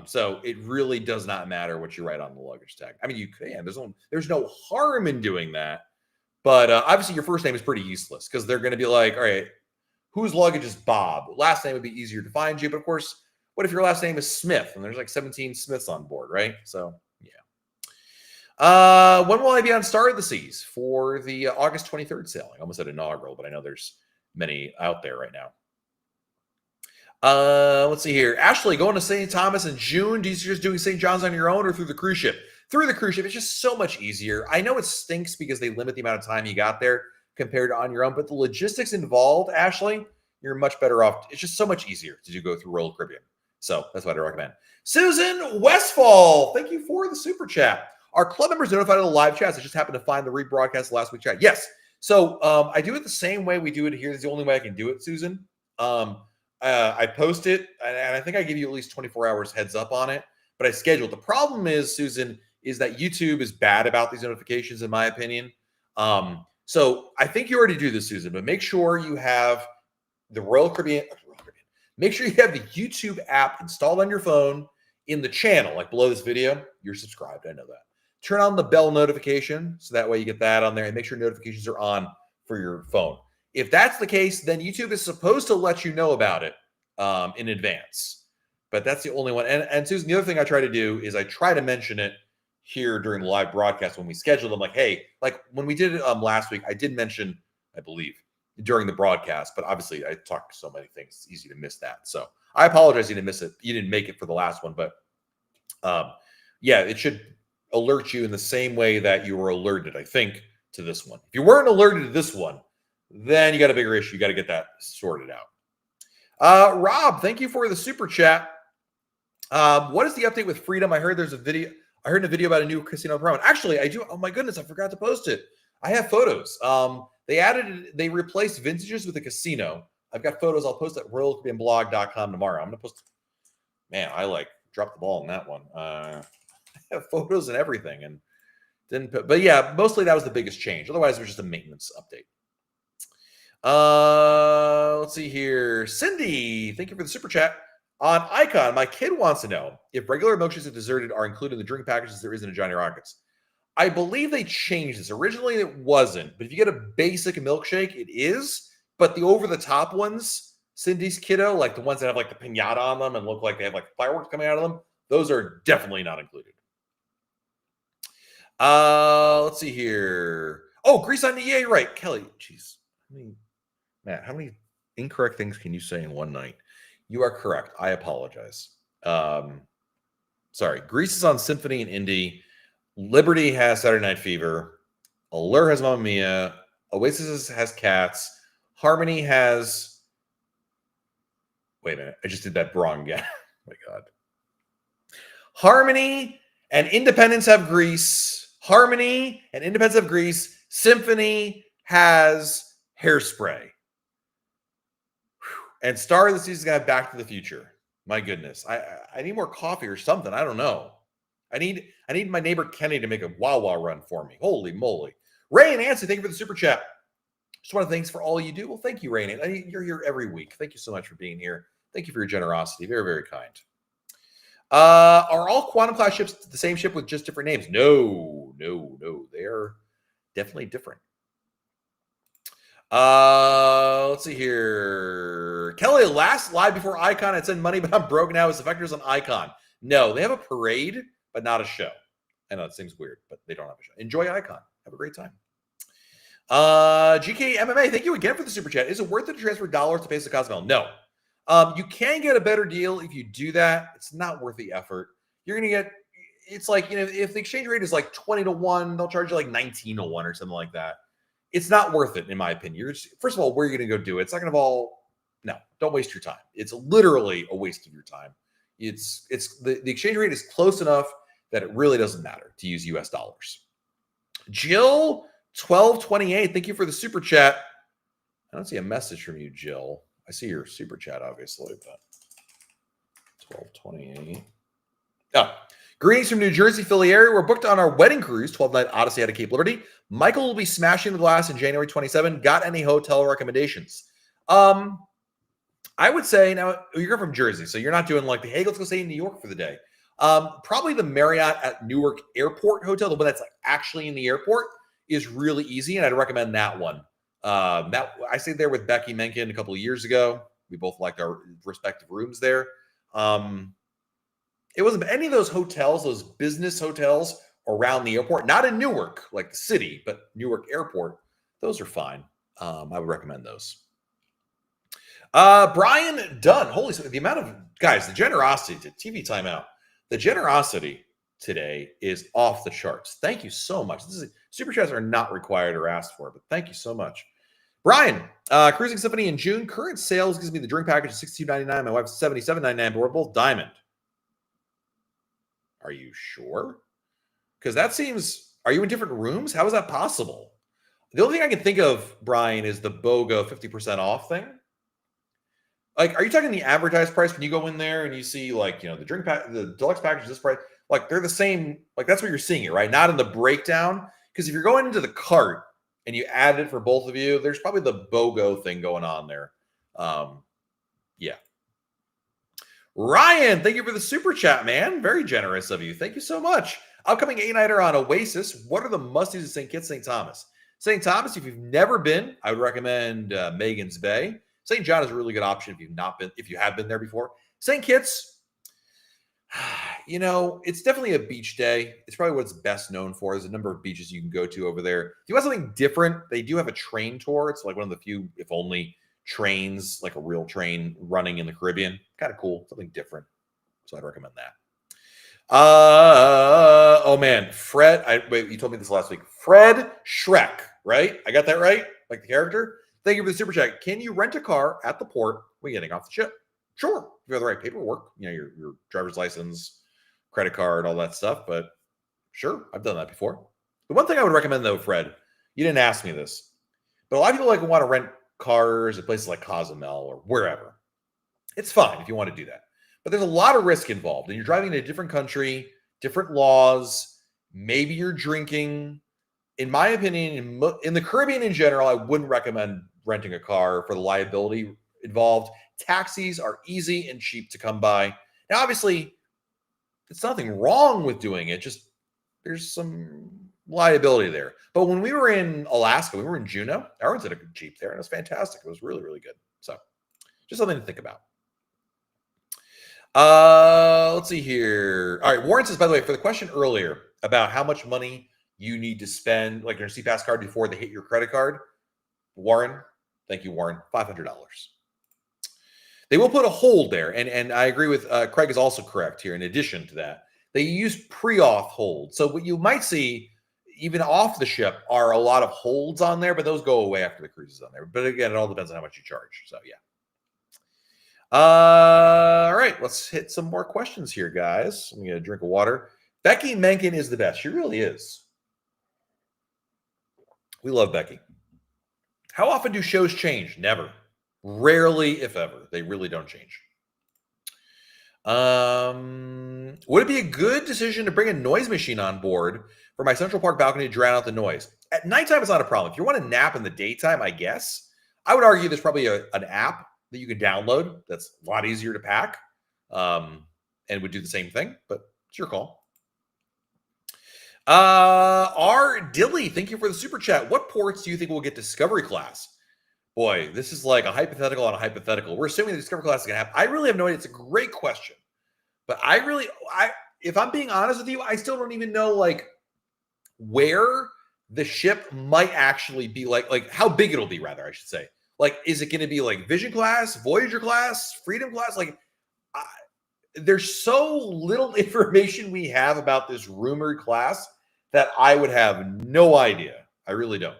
So it really does not matter what you write on the luggage tag. I mean, you can. There's no harm in doing that. But obviously, your first name is pretty useless because they're going to be like, all right, whose luggage is Bob? Last name would be easier to find you. But of course, what if your last name is Smith and there's like 17 Smiths on board, right? So, yeah. When will I be on Star of the Seas for the August 23rd sailing? I almost said inaugural, but I know there's many out there right now. Let's see here. Ashley, going to St. Thomas in June. Do you suggest doing St. John's on your own or through the cruise ship? Through the cruise ship, it's just so much easier. I know it stinks because they limit the amount of time you got there compared to on your own, but the logistics involved, Ashley, you're much better off. It's just so much easier to go through Royal Caribbean. So that's what I recommend. Susan Westfall, thank you for the super chat. Are club members notified of the live chats? I just happened to find the rebroadcast last week chat. Yes. So I do it the same way we do it here. It's the only way I can do it, Susan. I post it, and I think I give you at least 24 hours heads up on it, but I schedule it. The problem is, Susan, is that YouTube is bad about these notifications, in my opinion. So I think you already do this, Susan, but make sure you have the Royal Caribbean. Make sure you have the YouTube app installed on your phone in the channel, like below this video. You're subscribed. I know that. Turn on the bell notification so that way you get that on there, and make sure notifications are on for your phone. If that's the case, then YouTube is supposed to let you know about it in advance. But that's the only one. And Susan, the other thing I try to do is I try to mention it here during the live broadcast when we schedule them. Like, hey, like when we did it last week, I did mention, I believe, during the broadcast. But obviously, I talked so many things. It's easy to miss that. So I apologize you didn't miss it. You didn't make it for the last one. But yeah, it should alert you in the same way that you were alerted, I think, to this one. If you weren't alerted to this one, then you got a bigger issue. You got to get that sorted out. Rob, thank you for the super chat. What is the update with Freedom? I heard there's a video. I heard in a video about a new casino promo. Actually, I do. Oh my goodness, I forgot to post it. I have photos. They replaced Vintages with a casino. I've got photos. I'll post at royalcaribbeanblog.com tomorrow. I'm gonna post. Man, I dropped the ball on that one. I have photos and everything, and didn't put. But yeah, mostly that was the biggest change. Otherwise, it was just a maintenance update. Let's see here. Cindy, thank you for the super chat. On Icon, my kid wants to know if regular milkshakes and desserted are included in the drink packages there isn't in Johnny Rockets. I believe they changed this. Originally, it wasn't. But if you get a basic milkshake, it is. But the over-the-top ones, Cindy's kiddo, like the ones that have like the piñata on them and look like they have like fireworks coming out of them, those are definitely not included. Let's see here. Oh, grease on the yay, right. Kelly, jeez. Matt, how many incorrect things can you say in one night? You are correct. I apologize. Sorry. Grease is on Symphony and Indie. Liberty has Saturday Night Fever. Allure has Mamma Mia. Oasis has Cats. Harmony has, wait a minute, I just did that wrong again. Oh my God. Harmony and Independence have Grease. Harmony and Independence have Grease. Symphony has Hairspray. And star of the season is going to have Back to the Future. My goodness. I need more coffee or something. I don't know. I need my neighbor Kenny to make a Wawa run for me. Holy moly. Ray and Nancy, thank you for the super chat. Just want to thanks for all you do. Well, thank you, Ray. And you're here every week. Thank you so much for being here. Thank you for your generosity. Very, very kind. Are all Quantum Class ships the same ship with just different names? No. They're definitely different. Let's see here. Kelly, last live before Icon, I'd send money, but I'm broke now. As effectors on Icon. No, they have a parade, but not a show. I know it seems weird, but they don't have a show. Enjoy Icon. Have a great time. GK MMA, thank you again for the super chat. Is it worth it to transfer dollars to Peso Cozumel? No. You can get a better deal if you do that. It's not worth the effort. You're going to get, it's like, if the exchange rate is like 20 to 1, they'll charge you like 19 to 1 or something like that. It's not worth it, in my opinion. First of all, where are you going to go do it? Second of all, no, don't waste your time. It's literally a waste of your time. It's the exchange rate is close enough that it really doesn't matter to use US dollars. Jill 1228, thank you for the super chat. I don't see a message from you, Jill. I see your super chat, obviously, but 1228. Oh, greetings from New Jersey, Philly area. We're booked on our wedding cruise, 12-night Odyssey out of Cape Liberty. Michael will be smashing the glass in January 27. Got any hotel recommendations? I would say, now, you're from Jersey, so you're not doing like the, hey, let's go stay in New York for the day. Probably the Marriott at Newark Airport Hotel, the one that's like actually in the airport, is really easy, and I'd recommend that one. That I stayed there with Becky Menken a couple of years ago. We both liked our respective rooms there. It wasn't any of those hotels, those business hotels around the airport, not in Newark, like the city, but Newark Airport. Those are fine. I would recommend those. Brian Dunn. Holy, the amount of guys, the generosity to TV timeout. The generosity today is off the charts. Thank you so much. Super chats are not required or asked for, but thank you so much. Brian, Cruising Symphony in June. Current sales gives me the drink package of $62.99. My wife's $77.99, but we're both diamond. Are you sure? Because that seems, are you in different rooms? How is that possible? The only thing I can think of, Brian, is the BOGO 50% off thing. Like, are you talking the advertised price when you go in there and you see, like, the drink pack, the deluxe package, this price? Like, they're the same. Like, that's what you're seeing it, right? Not in the breakdown. Because if you're going into the cart and you add it for both of you, there's probably the BOGO thing going on there. Yeah. Ryan, thank you for the super chat, man. Very generous of you. Thank you so much. Upcoming 8-nighter on Oasis. What are the must-dos at St. Kitts, St. Thomas? St. Thomas, if you've never been, I would recommend Megan's Bay. St. John is a really good option if you have been there before. St. Kitts, it's definitely a beach day. It's probably what it's best known for. There's a number of beaches you can go to over there. If you want something different, they do have a train tour. It's like one of the few, if only, trains, like a real train running in the Caribbean. Kind of cool, something different. So I'd recommend that. Oh man, Fred. Wait, you told me this last week. Fred Shrek, right? I got that right? Like the character? Thank you for the super chat. Can you rent a car at the port when getting off the ship? Sure. If you have the right paperwork, your driver's license, credit card, all that stuff. But sure, I've done that before. The one thing I would recommend, though, Fred, you didn't ask me this, but a lot of people want to rent cars at places like Cozumel or wherever. It's fine if you want to do that. But there's a lot of risk involved. And you're driving in a different country, different laws. Maybe you're drinking. In my opinion, in the Caribbean in general, I wouldn't recommend renting a car for the liability involved. Taxis are easy and cheap to come by. Now, obviously, there's nothing wrong with doing it. Just there's some liability there. But when we were in Alaska, we were in Juneau. I rented a Jeep there, and it was fantastic. It was really, really good. So just something to think about. Let's see here. All right, Warren says, by the way, for the question earlier about how much money you need to spend, like your CPAS card, before they hit your credit card, Warren, thank you, Warren, $500. They will put a hold there, and I agree with Craig is also correct here. In addition to that, they use pre-auth hold. So what you might see, even off the ship are a lot of holds on there, but those go away after the cruise is on there. But again, it all depends on how much you charge. So yeah. All right, let's hit some more questions here, guys. I'm gonna drink of water. Becky Menken is the best. She really is. We love Becky. How often do shows change? Never. Rarely, if ever. They really don't change. Would it be a good decision to bring a noise machine on board for my Central Park balcony to drown out the noise? At nighttime, it's not a problem. If you want to nap in the daytime, I guess. I would argue there's probably an app that you can download that's a lot easier to pack and would do the same thing, but it's your call. R. Dilly, thank you for the super chat. What ports do you think will get Discovery class? Boy, this is like a hypothetical on a hypothetical. We're assuming the Discovery class is going to happen. I really have no idea. It's a great question. But if I'm being honest with you, I still don't even know like where the ship might actually be, like how big it'll be, rather, I should say. Like, is it going to be like Vision class, Voyager class, Freedom class? Like, there's so little information we have about this rumored class that I would have no idea. I really don't.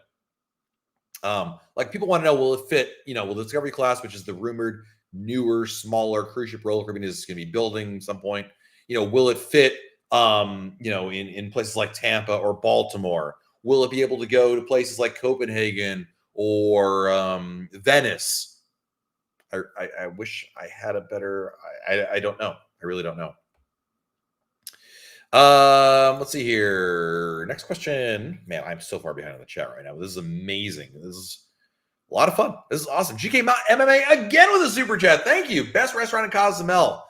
Like, people want to know, will it fit, will the Discovery class, which is the rumored newer, smaller cruise ship Royal Caribbean is going to be building at some point, will it fit, in places like Tampa or Baltimore? Will it be able to go to places like Copenhagen or Venice? I wish I had a better, I don't know. I really don't know. Let's see here. Next question. Man, I'm so far behind on the chat right now. This is amazing. This is a lot of fun. This is awesome. GK MMA again with a super chat. Thank you. Best restaurant in Cozumel.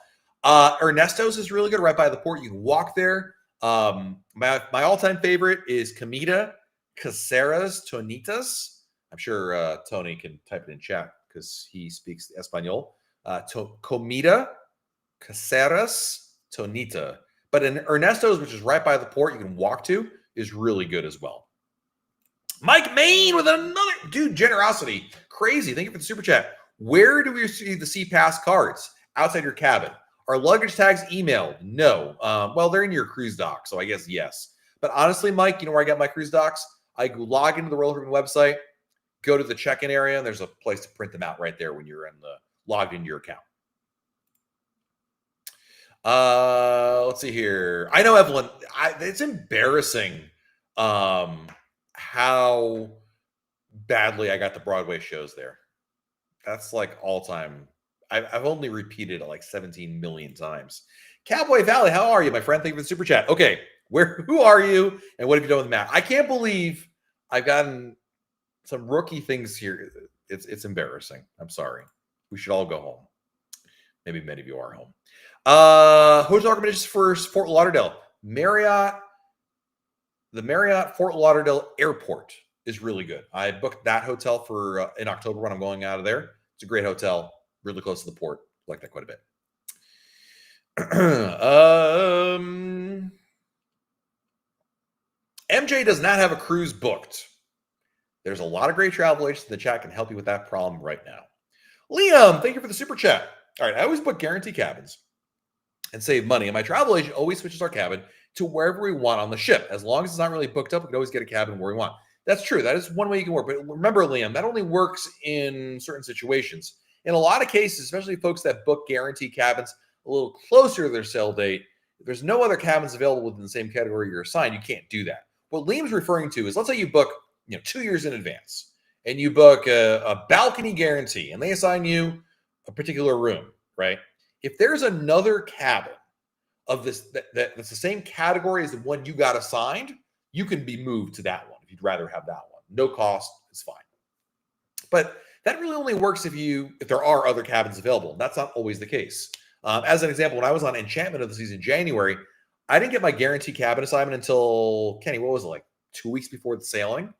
Ernesto's is really good right by the port. You can walk there. My all-time favorite is Comida Caseras Tonitas. I'm sure Tony can type it in chat because he speaks Espanol. Comida Caseras Tonita. But in Ernesto's, which is right by the port, you can walk to, is really good as well. Mike Main with another dude, generosity. Crazy. Thank you for the super chat. Where do we receive the SeaPass cards? Outside your cabin. Are luggage tags emailed? No. Well, they're in your cruise dock, so I guess yes. But honestly, Mike, you know where I get my cruise docks? I log into the Royal Caribbean website, go to the check-in area, and there's a place to print them out right there when you're logged into your account. Let's see here. I know, Evelyn, it's embarrassing how badly I got the Broadway shows there. That's like all time. I've only repeated it like 17 million times. Cowboy Valley, how are you, my friend? Thank you for the super chat. Okay, who are you, and what have you done with the map? I can't believe I've gotten some rookie things here. It's embarrassing. I'm sorry. We should all go home. Maybe many of you are home. Hotel recommendations for Fort Lauderdale. The Marriott Fort Lauderdale Airport is really good. I booked that hotel for in October when I'm going out of there. It's a great hotel, really close to the port. I like that quite a bit. MJ does not have a cruise booked. There's a lot of great travel agents in the chat can help you with that problem right now. Liam, thank you for the super chat. All right, I always book guarantee cabins and save money. And my travel agent always switches our cabin to wherever we want on the ship. As long as it's not really booked up, we can always get a cabin where we want. That's true. That is one way you can work. But remember, Liam, that only works in certain situations. In a lot of cases, especially folks that book guarantee cabins a little closer to their sale date, if there's no other cabins available within the same category you're assigned, you can't do that. What Liam's referring to is, let's say you book 2 years in advance, and you book a balcony guarantee, and they assign you a particular room, right? If there's another cabin of this that's the same category as the one you got assigned, you can be moved to that one if you'd rather have that one. No cost, it's fine. But that really only works if there are other cabins available. That's not always the case. As an example, when I was on Enchantment of the Seas in January, I didn't get my guarantee cabin assignment until, Kenny, what was it, like 2 weeks before the sailing?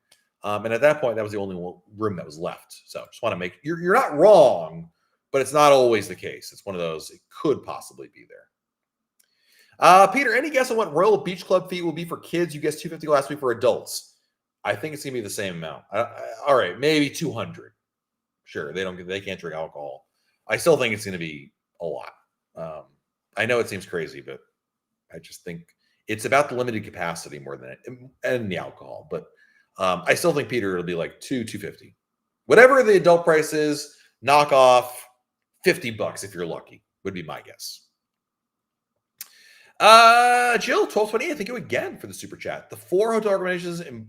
And at that point, that was the only room that was left. So just want to make, you're not wrong, but it's not always the case. It's one of those, it could possibly be there. Peter, any guess on what Royal Beach Club fee will be for kids? You guessed $250 last week for adults. I think it's going to be the same amount. All right, maybe $200. Sure, they can't drink alcohol. I still think it's going to be a lot. I know it seems crazy, but I just think It's about the limited capacity more than it and the alcohol. But I still think, Peter, it'll be like $250. Whatever the adult price is, knock off $50 if you're lucky, would be my guess. Jill, 1228, thank you again for the super chat. The 4 hotel recommendations and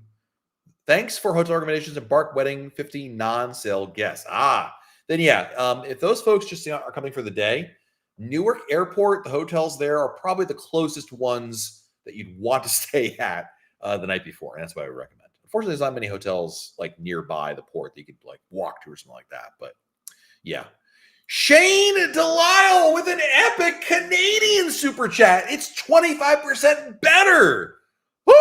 thanks for hotel recommendations and Bark Wedding 50 non-sale guests. Then yeah, if those folks just are coming for the day, Newark Airport, the hotels there are probably the closest ones that you'd want to stay at the night before, and that's what I would recommend. Unfortunately, there's not many hotels like nearby the port that you could like walk to or something like that, but yeah. Shane Delisle with an epic Canadian super chat. It's 25% better. Woo!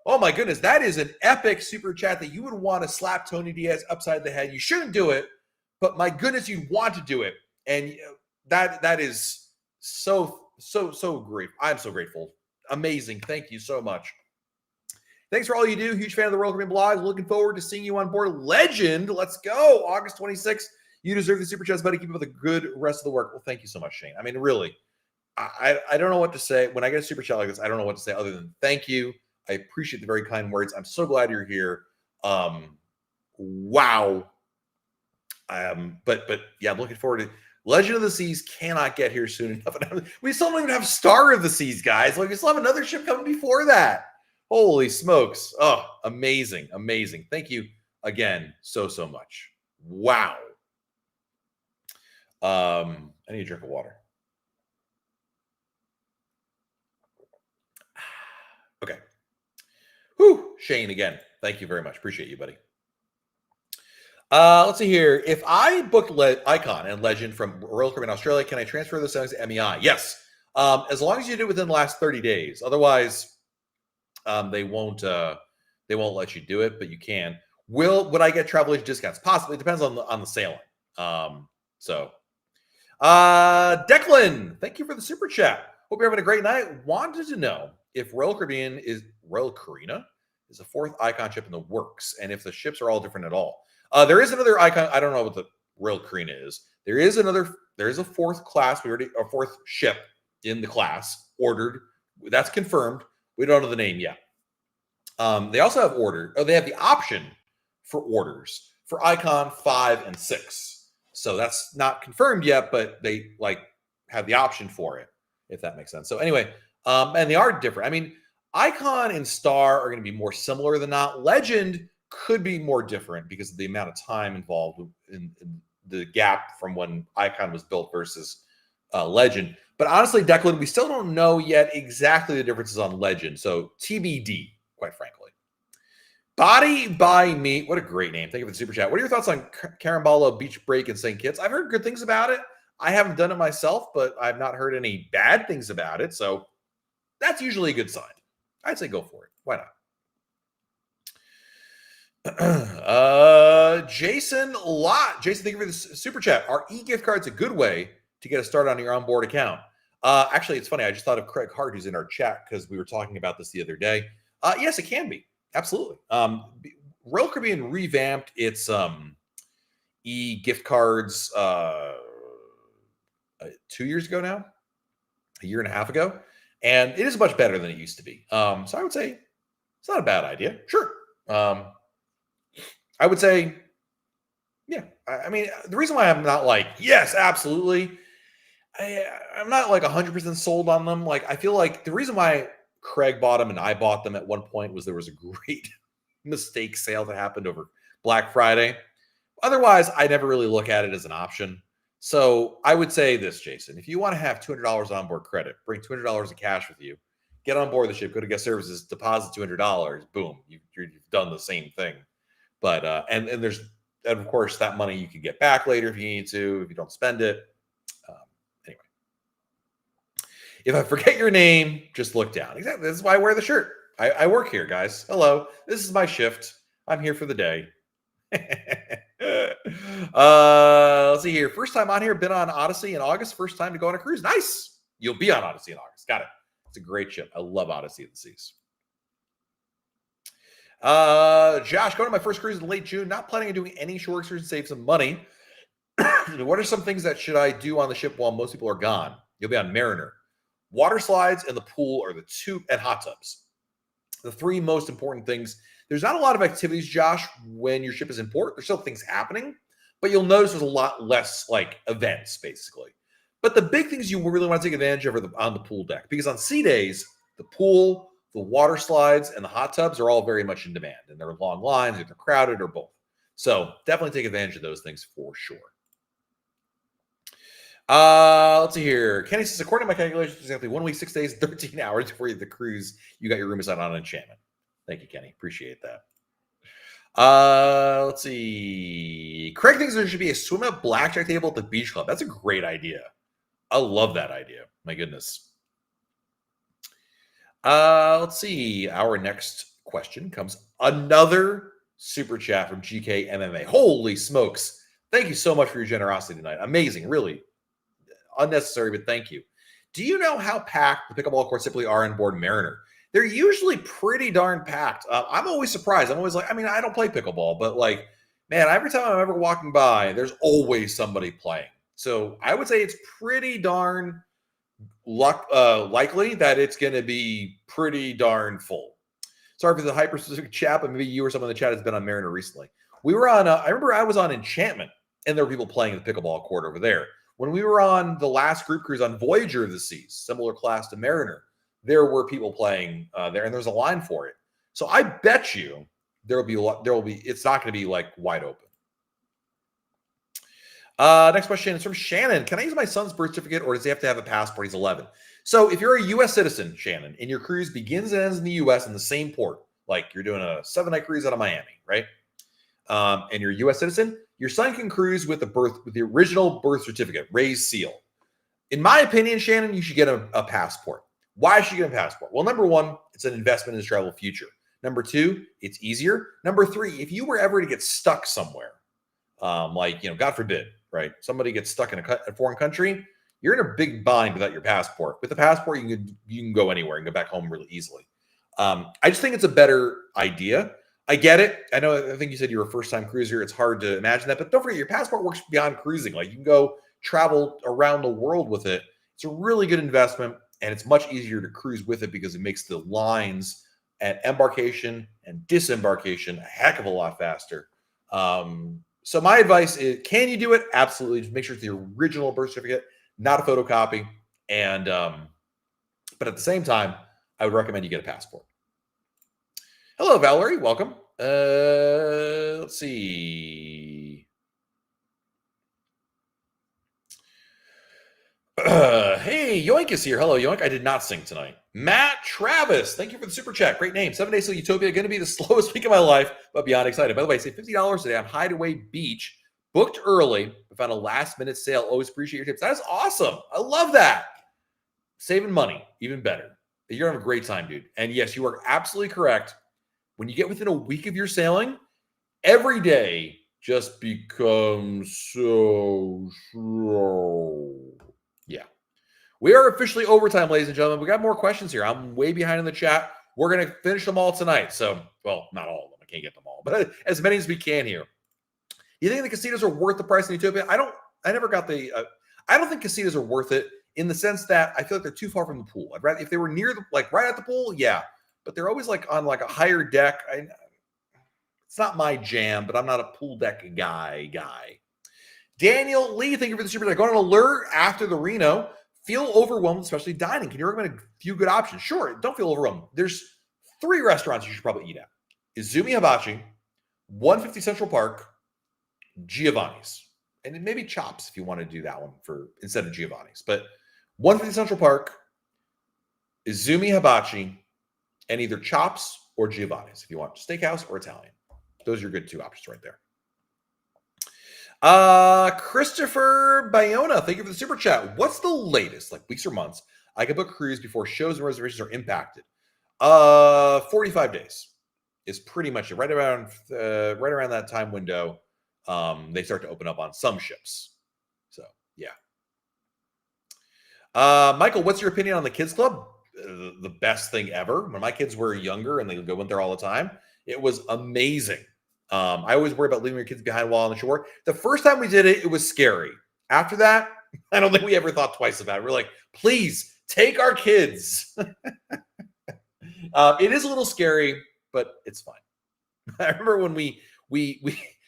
Oh my goodness, that is an epic super chat that you would want to slap Tony Diaz upside the head. You shouldn't do it, but my goodness, you'd want to do it. And that is so great. I'm so grateful. Amazing. Thank you so much. Thanks for all you do. Huge fan of the Royal Caribbean blog. Looking forward to seeing you on board Legend. Let's go. August 26th. You deserve the super chats, buddy. Keep up with the good rest of the work. Well, thank you so much, Shane. I mean, really, I don't know what to say. When I get a super chat like this, I don't know what to say other than thank you. I appreciate the very kind words. I'm so glad you're here. Wow. But yeah, I'm looking forward to Legend of the Seas. Cannot get here soon enough. We still don't even have Star of the Seas, guys. Like, we still have another ship coming before that. Holy smokes. Oh, amazing. Amazing. Thank you again so much. Wow. I need a drink of water. Okay. Whew, Shane, again, thank you very much. Appreciate you, buddy. Let's see here. If I booked Icon and Legend from Royal Caribbean Australia, can I transfer those settings to MEI? Yes. As long as you do it within the last 30 days. Otherwise, they won't let you do it, but you can. Would I get travel agent discounts? Possibly. It depends on the sailing. Declan, thank you for the super chat. Hope you're having a great night. Wanted to know if Royal Caribbean is Royal Carina is a 4th Icon ship in the works, and if the ships are all different at all. There is another Icon. I don't know what the Royal Carina is. There is a 4th class. A 4th ship in the class ordered. That's confirmed. We don't know the name yet. They also have they have the option for orders for Icon 5 and 6. So that's not confirmed yet, but they have the option for it, if that makes sense. So anyway, and they are different. I mean, Icon and Star are going to be more similar than not. Legend could be more different because of the amount of time involved in the gap from when Icon was built versus Legend. But honestly, Declan, we still don't know yet exactly the differences on Legend. So TBD, quite frankly. Body by Me. What a great name. Thank you for the super chat. What are your thoughts on Caramballo Beach Break in St. Kitts? I've heard good things about it. I haven't done it myself, but I've not heard any bad things about it. So that's usually a good sign. I'd say go for it. Why not? Jason Lott. Jason, thank you for the super chat. Are e-gift cards a good way to get a start on your onboard account? Actually, it's funny. I just thought of Craig Hart, who's in our chat, because we were talking about this the other day. Yes, it can be. Absolutely. Royal Caribbean revamped its e-gift cards 2 years ago now, a year and a half ago, and it is much better than it used to be. So I would say it's not a bad idea. Sure. I would say, yeah. I mean, the reason why I'm not like, yes, absolutely, I'm not like 100% sold on them. Like, I feel like the reason why Craig bought them and I bought them at one point was there was a great mistake sale that happened over Black Friday. Otherwise, I never really look at it as an option. So I would say this, Jason, if you want to have $200 onboard credit, bring $200 of cash with you, get on board the ship, go to guest services, deposit $200, boom, you've done the same thing. But and of course that money you can get back later if you need to, if you don't spend it. Anyway, if I forget your name, just look down. Exactly. This is why I wear the shirt. I work here, guys. Hello. This is my shift. I'm here for the day. Let's see here. First time on here. Been on Odyssey in August. First time to go on a cruise. Nice. You'll be on Odyssey in August. Got it. It's a great ship. I love Odyssey of the Seas. Josh, going to my first cruise in late June. Not planning on doing any shore excursions to save some money. What are some things that should I do on the ship while most people are gone? You'll be on Mariner. Water slides and the pool are the two, and hot tubs. The three most important things. There's not a lot of activities, Josh, when your ship is in port. There's still things happening, but you'll notice there's a lot less like events, basically. But the big things you really want to take advantage of are on the pool deck, because on sea days, the pool, the water slides, and the hot tubs are all very much in demand, and they're long lines, either crowded or both. So definitely take advantage of those things for sure. Let's see here. Kenny says, according to my calculations, exactly 1 week, 6 days, 13 hours before you hit the cruise, you got your room assigned on enchantment. Thank you, Kenny. Appreciate that. Let's see. Craig thinks there should be a swim up blackjack table at the beach club. That's a great idea. I love that idea. My goodness. Let's see. Our next question comes another super chat from GK MMA. Holy smokes. Thank you so much for your generosity tonight. Amazing. Really unnecessary, but thank you. Do you know how packed the pickleball courts typically are on board Mariner? They're usually pretty darn packed. I'm always surprised. I'm always like, I mean, I don't play pickleball, but like, man, every time I'm ever walking by, there's always somebody playing. So I would say it's pretty darn likely that it's going to be pretty darn full. Sorry for the hyper-specific chat, but maybe you or someone in the chat has been on Mariner recently. We were on, I remember I was on Enchantment, and there were people playing the pickleball court over there. When we were on the last group cruise on Voyager of the Seas, similar class to Mariner, there were people playing there, and there's a line for it. So I bet you there will be. It's not going to be like wide open. Next question is from Shannon. Can I use my son's birth certificate, or does he have to have a passport? He's 11. So if you're a U.S. citizen, Shannon, and your cruise begins and ends in the U.S. in the same port, like you're doing a 7-night cruise out of Miami, right? And you're a U.S. citizen, your son can cruise with the original birth certificate, raised seal. In my opinion, Shannon, you should get a passport. Why should you get a passport? Well, number one, it's an investment in his travel future. Number two, it's easier. Number three, if you were ever to get stuck somewhere, like, God forbid, right? Somebody gets stuck in a foreign country, you're in a big bind without your passport. With a passport, you can go anywhere and go back home really easily. I just think it's a better idea. I get it. I think you said you're a first-time cruiser. It's hard to imagine that, but don't forget your passport works beyond cruising. Like, you can go travel around the world with it. It's a really good investment, and it's much easier to cruise with it because it makes the lines at embarkation and disembarkation a heck of a lot faster. So my advice is, can you do it? Absolutely. Just make sure it's the original birth certificate, not a photocopy. And but at the same time, I would recommend you get a passport. Hello, Valerie. Welcome. Let's see. Hey, Yoink is here. Hello, Yoink. I did not sing tonight. Matt Travis, thank you for the super chat. Great name. 7 Days to Utopia. Going to be the slowest week of my life, but beyond excited. By the way, save $50 today on Hideaway Beach. Booked early. I found a last-minute sale. Always appreciate your tips. That is awesome. I love that. Saving money, even better. You're going to have a great time, dude. And yes, you are absolutely correct. When you get within a week of your sailing, every day just becomes so slow. Yeah. We are officially overtime, ladies and gentlemen. We got more questions here. I'm way behind in the chat. We're going to finish them all tonight. So, well, not all of them. I can't get them all, but as many as we can here. You think the casinos are worth the price in Utopia? I don't think casinos are worth it in the sense that I feel like they're too far from the pool. I'd rather, if they were near right at the pool, yeah. But they're always like on like a higher deck. It's not my jam, but I'm not a pool deck guy. Daniel Lee, thank you for the super chat. Going on alert after the Reno. Feel overwhelmed, especially dining. Can you recommend a few good options? Sure, don't feel overwhelmed. There's 3 restaurants you should probably eat at. Izumi Hibachi, 150 Central Park, Giovanni's. And then maybe Chops if you want to do that one instead of Giovanni's. But 150 Central Park, Izumi Hibachi, and either Chops or Giovanni's if you want steakhouse or Italian. Those are your good 2 options right there. Christopher Bayona, thank you for the super chat. What's the latest, like weeks or months, I can book a cruise before shows and reservations are impacted? 45 days is pretty much it. Right around that time window, they start to open up on some ships. So yeah. Michael, what's your opinion on the kids club? The best thing ever. When my kids were younger and they went there all the time, it was amazing. I always worry about leaving your kids behind while on the shore. The first time we did it, it was scary. After that, I don't think we ever thought twice about it. We're like, please Take our kids. It is a little scary, but it's fine. I remember when we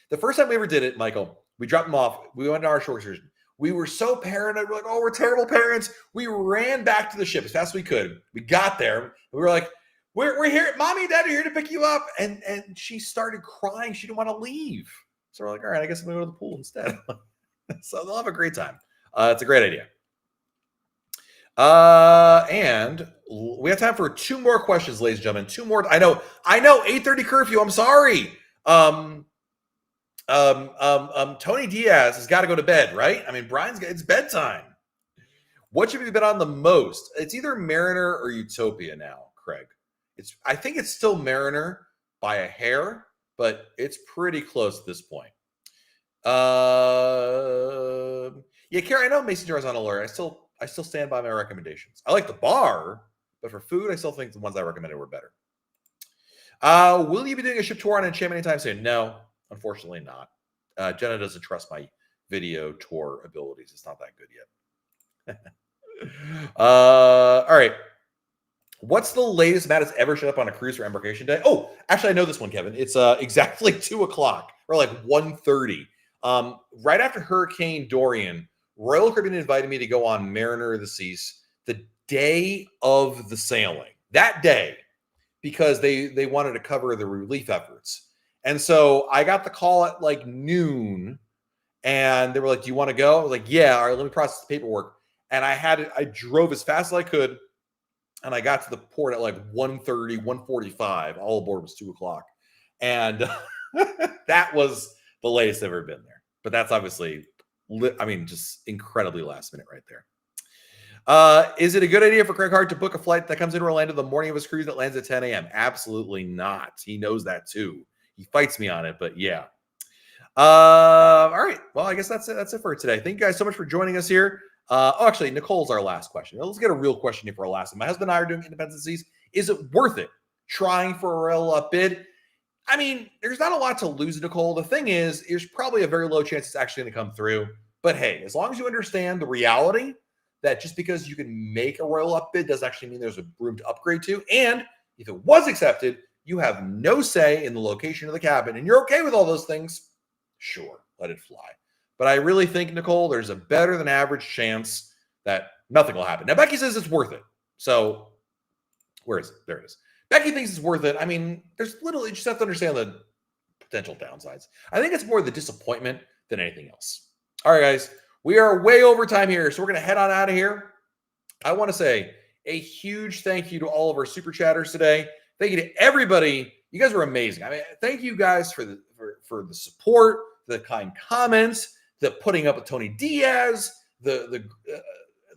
the first time we ever did it, Michael, we dropped them off. We went to our short excursion. We were so paranoid. We're like, oh, we're terrible parents. We ran back to the ship as fast as we could. We got there. We were like, we're here. Mommy and Dad are here to pick you up. And she started crying. She didn't want to leave. So we're like, all right, I guess I'm going to go to the pool instead. So they'll have a great time. It's a great idea. And we have time for 2 more questions, ladies and gentlemen. 2 more. I know, 8:30 curfew. I'm sorry. Tony Diaz has got to go to bed, right? I mean, it's bedtime. What should we bet on the most? It's either Mariner or Utopia now, Craig. I think it's still Mariner by a hair, but it's pretty close at this point. Yeah, Carrie, I know Mason Jar's on alert. I still stand by my recommendations. I like the bar, but for food, I still think the ones I recommended were better. Will you be doing a ship tour on Enchantment anytime soon? No, unfortunately not. Jenna doesn't trust my video tour abilities. It's not that good yet. All right. What's the latest Matt has ever showed up on a cruise for Embarkation Day? Oh, actually, I know this one, Kevin. It's exactly 2 o'clock or like 1:30. Right after Hurricane Dorian, Royal Caribbean invited me to go on Mariner of the Seas the day of the sailing. That day, because they wanted to cover the relief efforts. And so I got the call at like noon and they were like, do you want to go? I was like, yeah, all right, let me process the paperwork. And I drove as fast as I could. And I got to the port at like 1:30, 1:45. All aboard was 2 o'clock. And that was the latest I've ever been there. But that's obviously, just incredibly last minute right there. Is it a good idea for Craig Hart to book a flight that comes into Orlando the morning of his cruise that lands at 10 a.m.? Absolutely not. He knows that too. He fights me on it, but yeah. All right. Well, I guess that's it. That's it for today. Thank you guys so much for joining us here. Actually, Nicole's our last question. Let's get a real question here for our last one. My husband and I are doing Independence Seas. Is it worth it trying for a Royal bid? I mean, there's not a lot to lose, Nicole. The thing is, there's probably a very low chance it's actually going to come through. But hey, as long as you understand the reality that just because you can make a Royal bid doesn't actually mean there's a room to upgrade to. And if it was accepted, you have no say in the location of the cabin and you're okay with all those things, sure, let it fly. But I really think, Nicole, there's a better than average chance that nothing will happen. Now, Becky says it's worth it. So where is it? There it is. Becky thinks it's worth it. I mean, you just have to understand the potential downsides. I think it's more the disappointment than anything else. All right, guys, we are way over time here, so we're going to head on out of here. I want to say a huge thank you to all of our super chatters today. Thank you to everybody. You guys were amazing. I mean, thank you guys for the support, the kind comments, the putting up with Tony Diaz, the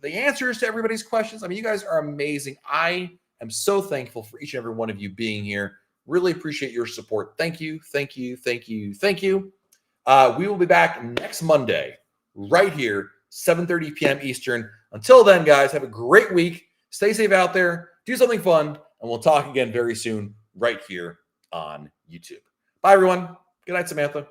answers to everybody's questions. I mean, you guys are amazing. I am so thankful for each and every one of you being here. Really appreciate your support. Thank you, thank you, thank you, thank you. We will be back next Monday, right here, 7:30 p.m. Eastern. Until then, guys, have a great week. Stay safe out there. Do something fun, and we'll talk again very soon right here on YouTube. Bye, everyone. Good night, Samantha.